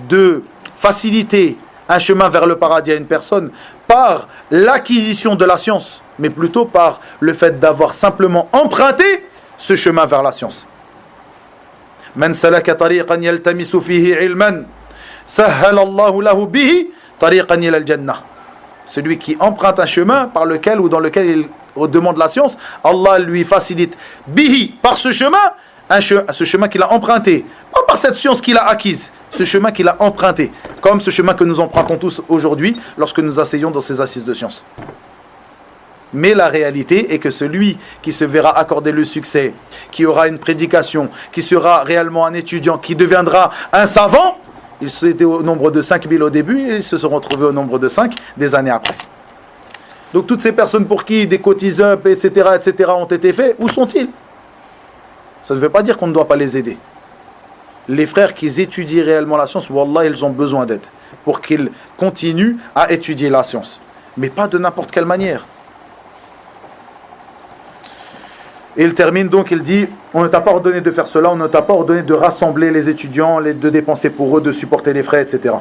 de faciliter un chemin vers le paradis à une personne par l'acquisition de la science, mais plutôt par le fait d'avoir simplement emprunté ce chemin vers la science. Man salaka tariqan yaltamisu fihi ilman sahhala Allahu lahu bihi tariqan ila al-jannah. Celui qui emprunte un chemin par lequel ou dans lequel il demande la science, Allah lui facilite bihi, par ce chemin, ce chemin qu'il a emprunté, pas par cette science qu'il a acquise, ce chemin qu'il a emprunté, comme ce chemin que nous empruntons tous aujourd'hui lorsque nous asseyons dans ces assises de science. Mais la réalité est que celui qui se verra accorder le succès, qui aura une prédication, qui sera réellement un étudiant, qui deviendra un savant, ils étaient au nombre de 5000 au début et ils se sont retrouvés au nombre de 5 des années après. Donc toutes ces personnes pour qui des cotise up, etc., ont été faits, où sont-ils? Ça ne veut pas dire qu'on ne doit pas les aider. Les frères qui étudient réellement la science, wallah, ils ont besoin d'aide pour qu'ils continuent à étudier la science. Mais pas de n'importe quelle manière. Et il termine donc, il dit, on ne t'a pas ordonné de faire cela, on ne t'a pas ordonné de rassembler les étudiants, de dépenser pour eux, de supporter les frais, etc.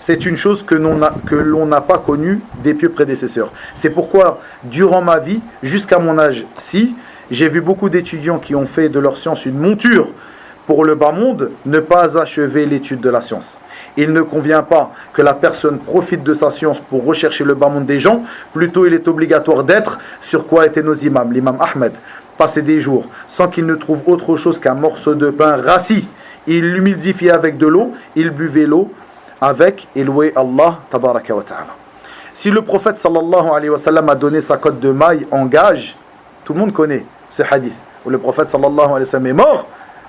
C'est une chose que l'on n'a pas connue des pieux prédécesseurs. C'est pourquoi, durant ma vie, jusqu'à mon âge-ci, j'ai vu beaucoup d'étudiants qui ont fait de leur science une monture pour le bas monde, ne pas achever l'étude de la science. Il ne convient pas que la personne profite de sa science pour rechercher le bas monde des gens. Plutôt, il est obligatoire d'être sur quoi étaient nos imams. L'imam Ahmed passait des jours sans qu'il ne trouve autre chose qu'un morceau de pain rassis. Il l'humidifiait avec de l'eau, il buvait l'eau avec et louait Allah tabaraka wa ta'ala. Si le prophète sallallahu alayhi wa sallam a donné sa cote de maille en gage, tout le monde connaît ce hadith où le prophète sallallahu alayhi wa sallam est mort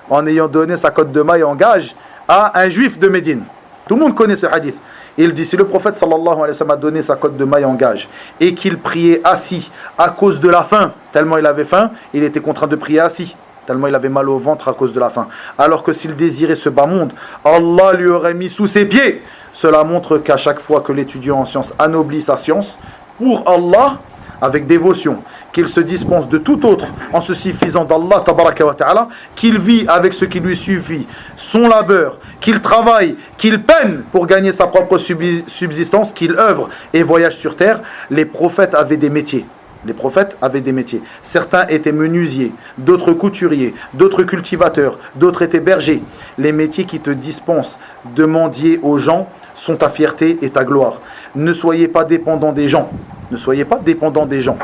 en ayant donné sa cotte de maille en gage à un juif de Médine. Tout le monde connaît ce hadith. Il dit, si le prophète sallallahu alayhi wa sallam a donné sa cotte de maille en gage et qu'il priait assis à cause de la faim, tellement il avait faim, il était contraint de prier assis, tellement il avait mal au ventre à cause de la faim. Alors que s'il désirait ce bas monde, Allah lui aurait mis sous ses pieds. Cela montre qu'à chaque fois que l'étudiant en sciences anoblit sa science, pour Allah, avec dévotion, qu'il se dispense de tout autre en se suffisant d'Allah tabaraka wa ta'ala, qu'il vit avec ce qui lui suffit, son labeur, qu'il travaille, qu'il peine pour gagner sa propre subsistance, qu'il œuvre et voyage sur terre. Les prophètes avaient des métiers. Les prophètes avaient des métiers. Certains étaient menuisiers, d'autres couturiers, d'autres cultivateurs, d'autres étaient bergers. Les métiers qui te dispensent de mendier aux gens sont ta fierté et ta gloire. Ne soyez pas dépendants des gens. Ne soyez pas dépendants des gens.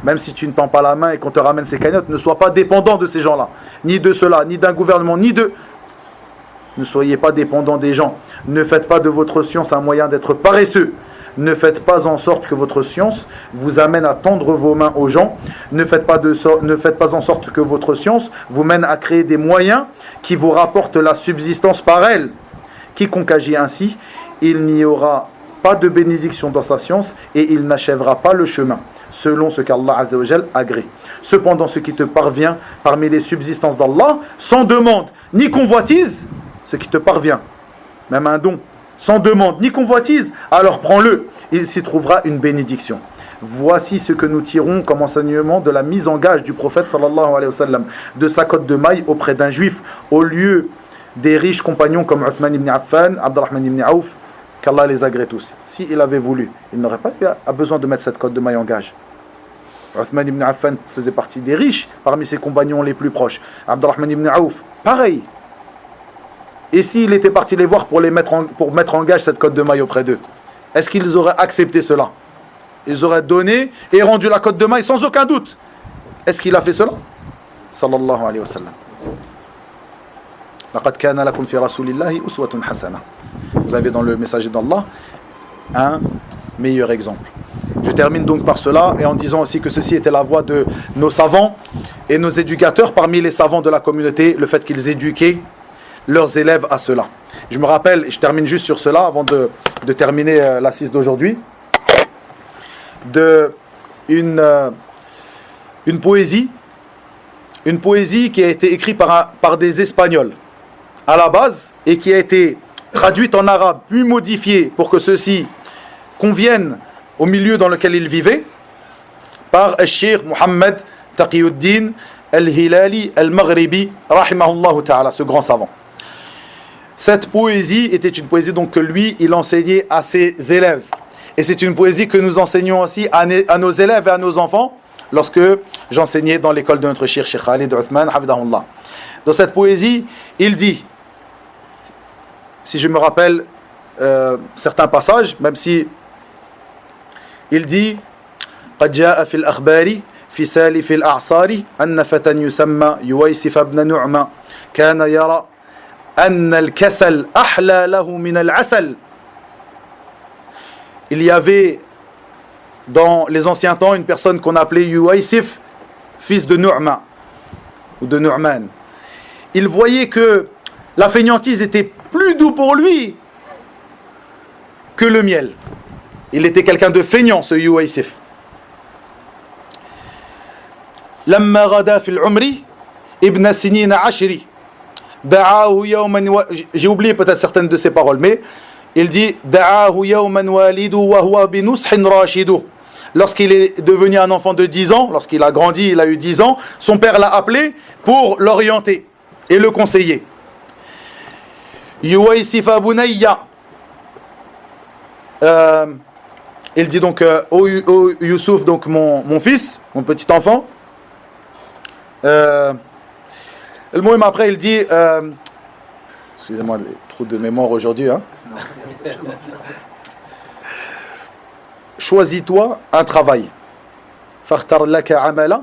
Même si tu ne tends pas la main et qu'on te ramène ces cagnottes, ne sois pas dépendant de ces gens-là. Ni de cela, ni d'un gouvernement, ni de... Ne soyez pas dépendants des gens. Ne faites pas de votre science un moyen d'être paresseux. Ne faites pas en sorte que votre science vous amène à tendre vos mains aux gens. Ne faites pas en sorte que votre science vous mène à créer des moyens qui vous rapportent la subsistance par elle. Quiconque agit ainsi, il n'y aura pas de bénédiction dans sa science et il n'achèvera pas le chemin, selon ce qu'Allah Azza wa Jal agrée. Cependant, ce qui te parvient parmi les subsistances d'Allah, sans demande ni convoitise, ce qui te parvient, même un don, sans demande ni convoitise, alors prends-le, il s'y trouvera une bénédiction. Voici ce que nous tirons comme enseignement de la mise en gage du prophète sallallahu alayhi wa sallam, de sa cotte de maille auprès d'un juif, au lieu des riches compagnons comme Uthman ibn Affan, Abdurrahman ibn Auf, qu'Allah les agrée tous. S'il avait voulu, il n'aurait pas besoin de mettre cette cotte de maille en gage. Uthman ibn Affan faisait partie des riches parmi ses compagnons les plus proches. Abdurrahman ibn Auf, pareil. Et s'il était parti les voir pour mettre en gage cette cotte de maille auprès d'eux, est-ce qu'ils auraient accepté cela? Ils auraient donné et rendu la cotte de maille sans aucun doute. Est-ce qu'il a fait cela? Sallallahu alayhi wa sallam. لقد كان لكم في رسول الله أسوة حسنة. Vous avez dans le messager d'Allah un meilleur exemple. Je termine donc par cela et en disant aussi que ceci était la voie de nos savants et nos éducateurs parmi les savants de la communauté, le fait qu'ils éduquaient leurs élèves à cela. Je me rappelle, et je termine juste sur cela avant de terminer l'assise d'aujourd'hui, une poésie qui a été écrite par des Espagnols à la base et qui a été traduite en arabe, puis modifiée pour que ceci convienne au milieu dans lequel ils vivaient, par Al-Sheikh Mohammed Taqiyuddin Al-Hilali Al-Maghribi, rahimahullah ta'ala, ce grand savant. Cette poésie était une poésie donc que lui, il enseignait à ses élèves. Et c'est une poésie que nous enseignons aussi à nos élèves et à nos enfants lorsque j'enseignais dans l'école de notre Cheikh Khalid Uthman, hafidahullah. Dans cette poésie, il dit, si je me rappelle certains passages, même si il dit قد جاء في الأخبار في سالف الأعصار أن فتى يسمى يويسف بن نعمة كان يرى أن الكسل أحلى له من العسل. Il y avait dans les anciens temps une personne qu'on appelait Yuwaysif, fils de Nu'ma ou de Nu'man. Il voyait que la fainéantise était plus doux pour lui que le miel. Il était quelqu'un de feignant, ce Yuwaysif. لما غدا في العمر ابن سنين عشري دعاه يوما j'ai oublié peut-être certaines de ces paroles, mais il dit دعاه يوما والده وهو بنصح راشد. Lorsqu'il est devenu un enfant de 10 ans, lorsqu'il a grandi, il a eu 10 ans, son père l'a appelé pour l'orienter et le conseiller. Yuwaysif bunayya. Il dit donc ô Youssouf, donc mon fils, mon petit enfant. Le mot après il dit excusez-moi les trous de mémoire aujourd'hui, hein. Choisis-toi un travail. Fakhtar laka amala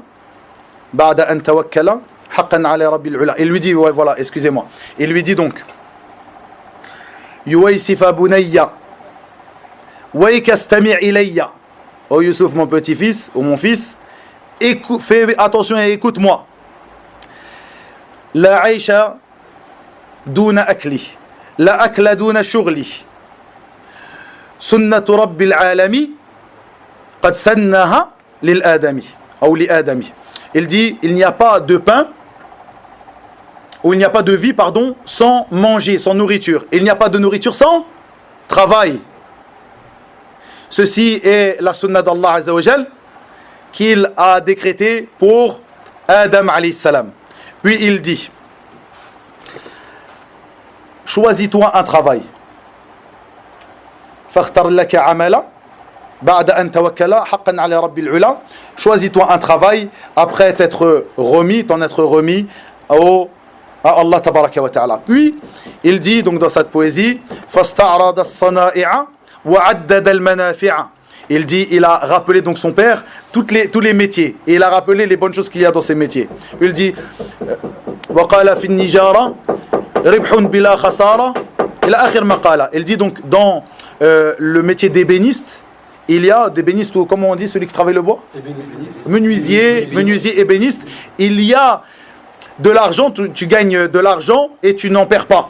ba'da an tawakkala haqqan ala rabbil ula. Il lui dit ouais, voilà, excusez-moi. Il lui dit donc Yuwaysif bunayya wa ikastami' ilayya. Oh Youssouf, mon petit-fils ou mon fils, fais attention et écoute-moi. la aisha duna akli, la akla duna shughli, sunnatu rabbil alami, qad sannaha lil adami, ou li adami. Il dit, il n'y a pas de pain, ou il n'y a pas de vie, pardon, sans manger, sans nourriture. Il n'y a pas de nourriture sans travail. Ceci est la sunna d'Allah Azza wa Jal qu'il a décrété pour Adam alayhi salam. Puis il dit, choisis-toi un travail. Fakhtar laka amala ba'da an tawakkala haqqan ala rabbil ula. Choisis-toi un travail après t'en être remis à Allah tabaraka wa ta'ala. Puis il dit donc dans cette poésie, fasta'rada as-sana'i'a wa 'addada al-manafi'a. Il dit, il a rappelé donc son père tous les métiers et il a rappelé les bonnes choses qu'il y a dans ces métiers. Il dit wa qala fi an-nijara ribhun bila khasara ila akhir ma qala. Il dit donc dans le métier d'ébéniste, il y a d'ébéniste, ou comment on dit celui qui travaille le bois, menuisier ébéniste, il y a de l'argent, tu gagnes de l'argent et tu n'en perds pas.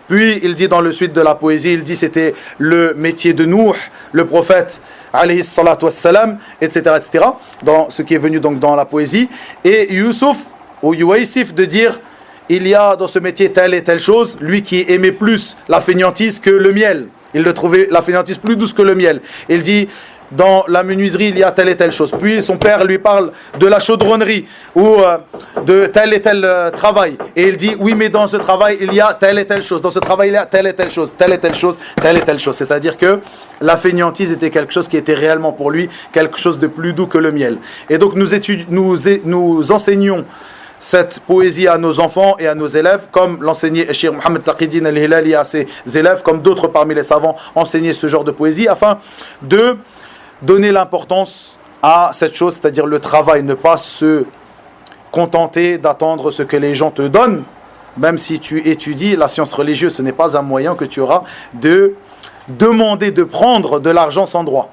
Puis il dit dans le suite de la poésie, il dit c'était le métier de Nouh, le prophète alayhi salatu wassalam, etc., etc., dans ce qui est venu donc dans la poésie. Et Youssouf ou Yuwaysif de dire il y a dans ce métier telle et telle chose, lui qui aimait plus la fainéantise que le miel, il le trouvait la fainéantise plus douce que le miel. Il dit dans la menuiserie il y a telle et telle chose. Puis son père lui parle de la chaudronnerie ou de tel et tel travail. Et il dit oui mais dans ce travail il y a telle et telle chose. Dans ce travail il y a telle et telle chose, telle et telle chose, telle et telle chose. C'est-à-dire que la fainéantise était quelque chose qui était réellement pour lui quelque chose de plus doux que le miel. Et donc nous enseignons cette poésie à nos enfants et à nos élèves, comme l'enseignait Cheikh Mohammed Taqiyuddin al-Hilali à ses élèves, comme d'autres parmi les savants enseignaient ce genre de poésie, afin de donner l'importance à cette chose, c'est-à-dire le travail, ne pas se contenter d'attendre ce que les gens te donnent, même si tu étudies la science religieuse, ce n'est pas un moyen que tu auras de demander de prendre de l'argent sans droit.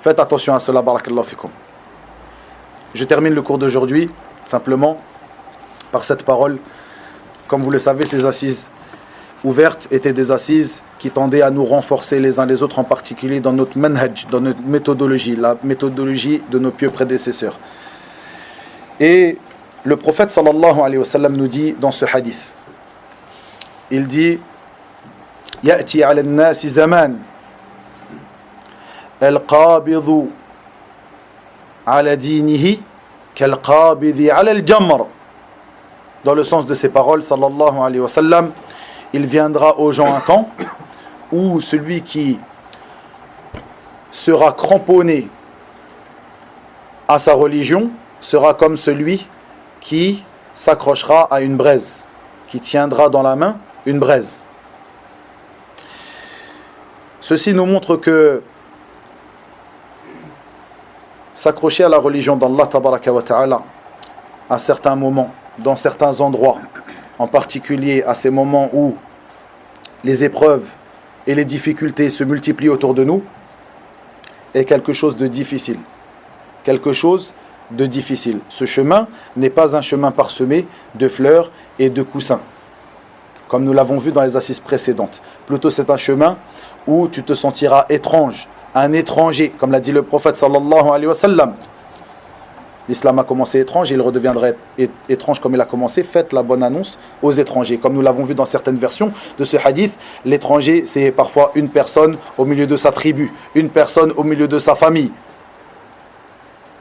Faites attention à cela, barakallahu fikum. Je termine le cours d'aujourd'hui simplement par cette parole. Comme vous le savez, ces assises ouvertes étaient des assises qui tendaient à nous renforcer les uns les autres, en particulier dans notre manhaj, dans notre méthodologie, la méthodologie de nos pieux prédécesseurs. Et le prophète sallallahu alayhi wa sallam nous dit dans ce hadith, il dit يأتي على الناس زمان القابض على دينه كالقابض على الجمر. Dans le sens de ces paroles, sallallahu alayhi wa sallam, il viendra aux gens un temps où celui qui sera cramponné à sa religion sera comme celui qui s'accrochera à une braise, qui tiendra dans la main une braise. Ceci nous montre que s'accrocher à la religion d'Allah tabaraka wa ta'ala à certains moments, dans certains endroits, en particulier à ces moments où les épreuves et les difficultés se multiplient autour de nous, est quelque chose de difficile. Quelque chose de difficile. Ce chemin n'est pas un chemin parsemé de fleurs et de coussins, comme nous l'avons vu dans les assises précédentes. Plutôt c'est un chemin où tu te sentiras étrange, un étranger, comme l'a dit le prophète sallallahu alayhi wa sallam. L'islam a commencé étrange et il redeviendra étrange comme il a commencé. Faites la bonne annonce aux étrangers. Comme nous l'avons vu dans certaines versions de ce hadith, l'étranger c'est parfois une personne au milieu de sa tribu, une personne au milieu de sa famille.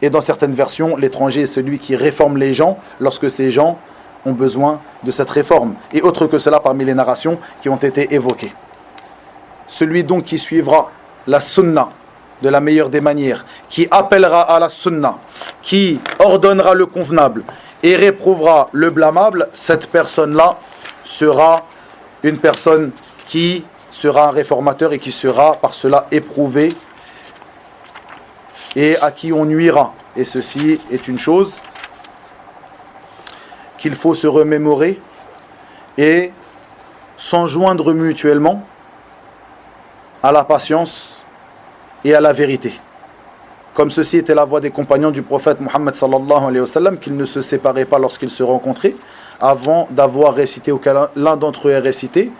Et dans certaines versions, l'étranger est celui qui réforme les gens lorsque ces gens ont besoin de cette réforme. Et autre que cela parmi les narrations qui ont été évoquées. Celui donc qui suivra la sunna de la meilleure des manières, qui appellera à la sunna, qui ordonnera le convenable et réprouvera le blâmable, cette personne-là sera une personne qui sera un réformateur et qui sera par cela éprouvé et à qui on nuira. Et ceci est une chose qu'il faut se remémorer et s'enjoindre mutuellement à la patience et à la vérité. comme ceci était la voie des compagnons du prophète Muhammad sallallahu alayhi wa sallam, qu'ils ne se séparaient pas lorsqu'ils se rencontraient, avant d'avoir récité, ou que l'un d'entre eux ait récité,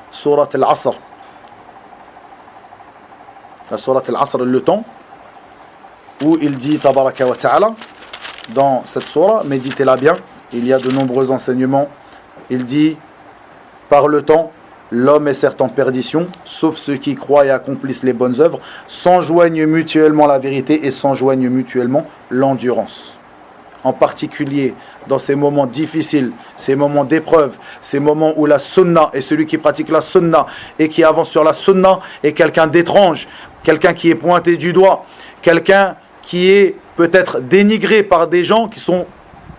Surat al-Asr. La Surat al-Asr, le temps, où il dit, tabaraka wa ta'ala, dans cette surah, méditez-la bien, il y a de nombreux enseignements. Il dit, par le temps, l'homme est certes en perdition, sauf ceux qui croient et accomplissent les bonnes œuvres, s'enjoignent mutuellement la vérité et s'enjoignent mutuellement l'endurance. En particulier, dans ces moments difficiles, ces moments d'épreuve, ces moments où la sunna, et celui qui pratique la sunna et qui avance sur la sunna est quelqu'un d'étrange, quelqu'un qui est pointé du doigt, quelqu'un qui est peut-être dénigré par des gens qui sont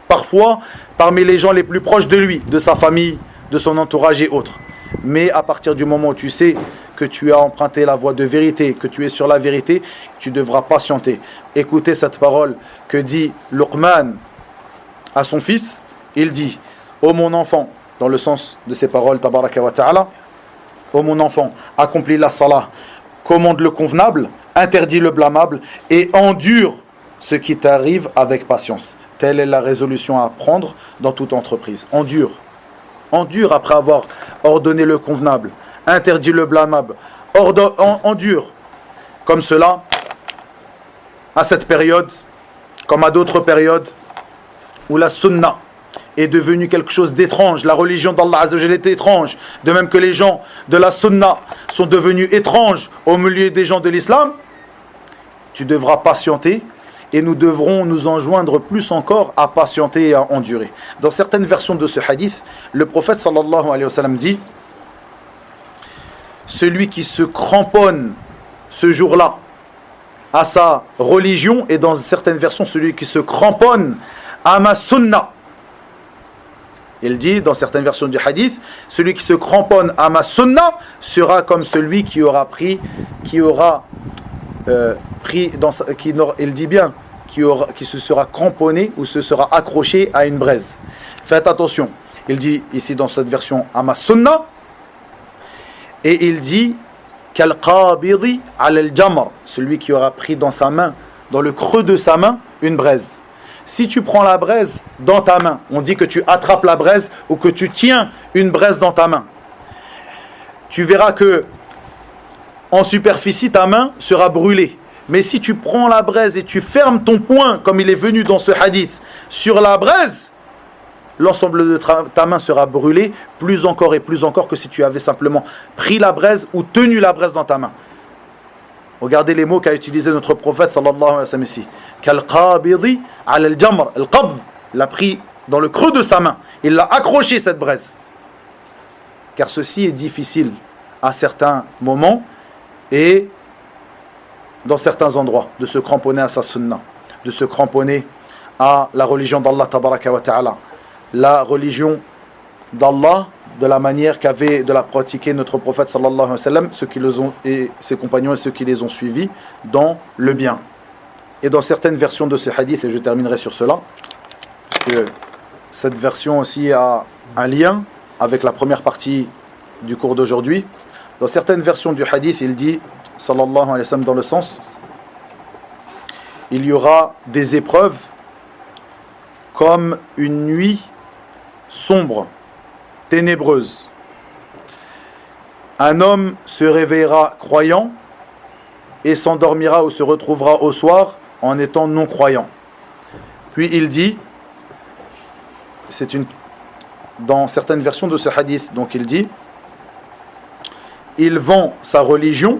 parfois parmi les gens les plus proches de lui, de sa famille, de son entourage et autres. Mais à partir du moment où tu sais que tu as emprunté la voie de vérité, que tu es sur la vérité, tu devras patienter. Écoutez cette parole que dit Luqman à son fils. Il dit, ô mon enfant, dans le sens de ces paroles, tabaraka wa ta'ala, ô mon enfant, accomplis la salah, commande le convenable, interdis le blâmable et endure ce qui t'arrive avec patience. Telle est la résolution à prendre dans toute entreprise. Endure. Endure après avoir ordonné le convenable, interdit le blâmable. Endure. Comme cela, à cette période, comme à d'autres périodes, où la sunna est devenue quelque chose d'étrange. La religion d'Allah Azza wa Jalla est étrange. De même que les gens de la sunna sont devenus étranges au milieu des gens de l'islam, tu devras patienter. Et nous devrons nous enjoindre plus encore à patienter et à endurer. Dans certaines versions de ce hadith, le prophète sallallahu alayhi wa sallam dit, celui qui se cramponne ce jour-là à sa religion, et dans certaines versions, celui qui se cramponne à ma sunna. Il dit, dans certaines versions du hadith, celui qui se cramponne à ma sunna sera comme celui qui aura pris il dit bien, qui se sera cramponné ou se sera accroché à une braise. Faites attention. Il dit ici dans cette version à ma sunna, et il dit Kal-qabidi al-jamr, celui qui aura pris dans sa main, dans le creux de sa main, une braise. Si tu prends la braise dans ta main, on dit que tu attrapes la braise ou que tu tiens une braise dans ta main, tu verras que en superficie ta main sera brûlée. Mais si tu prends la braise et tu fermes ton poing, comme il est venu dans ce hadith, sur la braise, l'ensemble de ta main sera brûlé plus encore et plus encore que si tu avais simplement pris la braise ou tenu la braise dans ta main. Regardez les mots qu'a utilisé notre prophète sallallahu alayhi wa sallam ici. Kal-qabidi al-jamr, al-qabd, l'a pris dans le creux de sa main. Il l'a accroché cette braise. Car ceci est difficile à certains moments et dans certains endroits, de se cramponner à sa sunna, de se cramponner à la religion d'Allah tabaraka wa ta'ala, la religion d'Allah de la manière qu'avait de la pratiquer notre prophète sallallahu alayhi wa sallam, ceux qui les ont, et ses compagnons et ceux qui les ont suivis dans le bien. Et dans certaines versions de ce hadith, et je terminerai sur cela, que cette version aussi a un lien avec la première partie du cours d'aujourd'hui. Dans certaines versions du hadith, il dit sallallahu alayhi wa sallam, dans le sens, il y aura des épreuves comme une nuit sombre, ténébreuse. Un homme se réveillera croyant et s'endormira ou se retrouvera au soir en étant non croyant. Puis il dit, dans certaines versions de ce hadith, donc il dit, il vend sa religion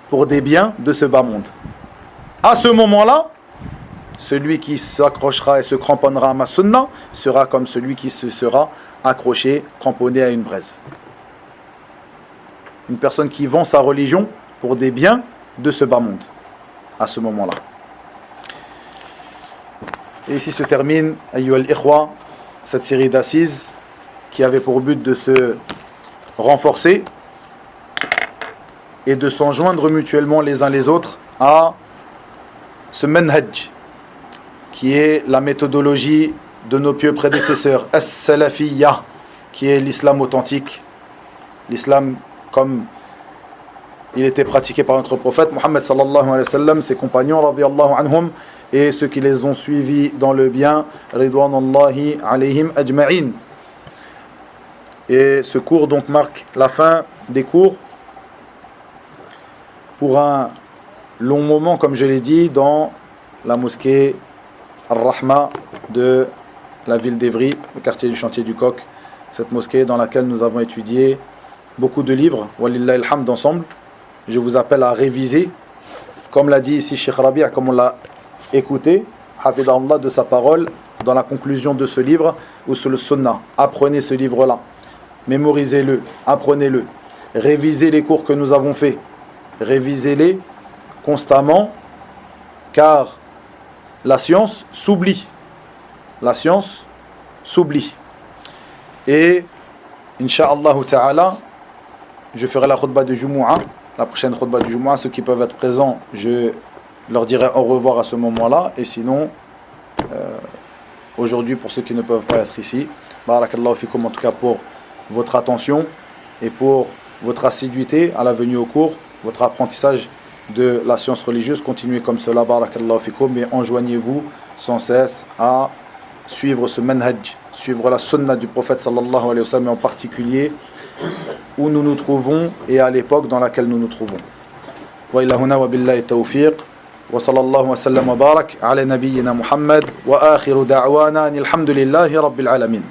pour des biens de ce bas monde. À ce moment-là, celui qui s'accrochera et se cramponnera à ma sunna sera comme celui qui se sera accroché, cramponné à une braise. Une personne qui vend sa religion pour des biens de ce bas monde. À ce moment-là. Et ici se termine, ayyuhal ikhwa, cette série d'assises qui avait pour but de se renforcer et de s'enjoindre mutuellement les uns les autres à ce manhaj qui est la méthodologie de nos pieux prédécesseurs, as-salafiyya, qui est l'islam authentique, l'islam comme il était pratiqué par notre prophète Muhammad sallallahu alayhi wa sallam, ses compagnons radiyallahu anhum et ceux qui les ont suivis dans le bien ridwanullahi alayhim ajma'in. Et ce cours donc marque la fin des cours pour un long moment, comme je l'ai dit, dans la mosquée Ar-Rahma de la ville d'Evry, le quartier du Chantier du Coq, cette mosquée dans laquelle nous avons étudié beaucoup de livres, walillahi alhamd, ensemble. Je vous appelle à réviser, comme l'a dit ici Cheikh Rabi', comme on l'a écouté, hafidahullah, de sa parole, dans la conclusion de ce livre, ou sur le sunnah. Apprenez ce livre-là, mémorisez-le, apprenez-le, révisez les cours que nous avons faits, révisez-les constamment, car la science s'oublie. La science s'oublie. Et, Inch'Allah ta'ala, je ferai la khutbah de Jumu'ah, la prochaine khutbah du Jumu'ah. Ceux qui peuvent être présents, je leur dirai au revoir à ce moment-là. Et sinon, aujourd'hui, pour ceux qui ne peuvent pas être ici, barakallahu fikum en tout cas pour votre attention et pour votre assiduité à la venue au cours, votre apprentissage de la science religieuse. Continuez comme cela, barakallahu fikum, mais enjoignez-vous sans cesse à suivre ce manhaj, suivre la sunna du prophète sallallahu alayhi wa sallam, en particulier où nous nous trouvons et à l'époque dans laquelle nous nous trouvons. Wa ila huna wa billahi tawfiq wa sallallahu wa sallam wa barak ala nabiyyina Muhammad wa akhiru da'wana alhamdulillahi rabbil alamin.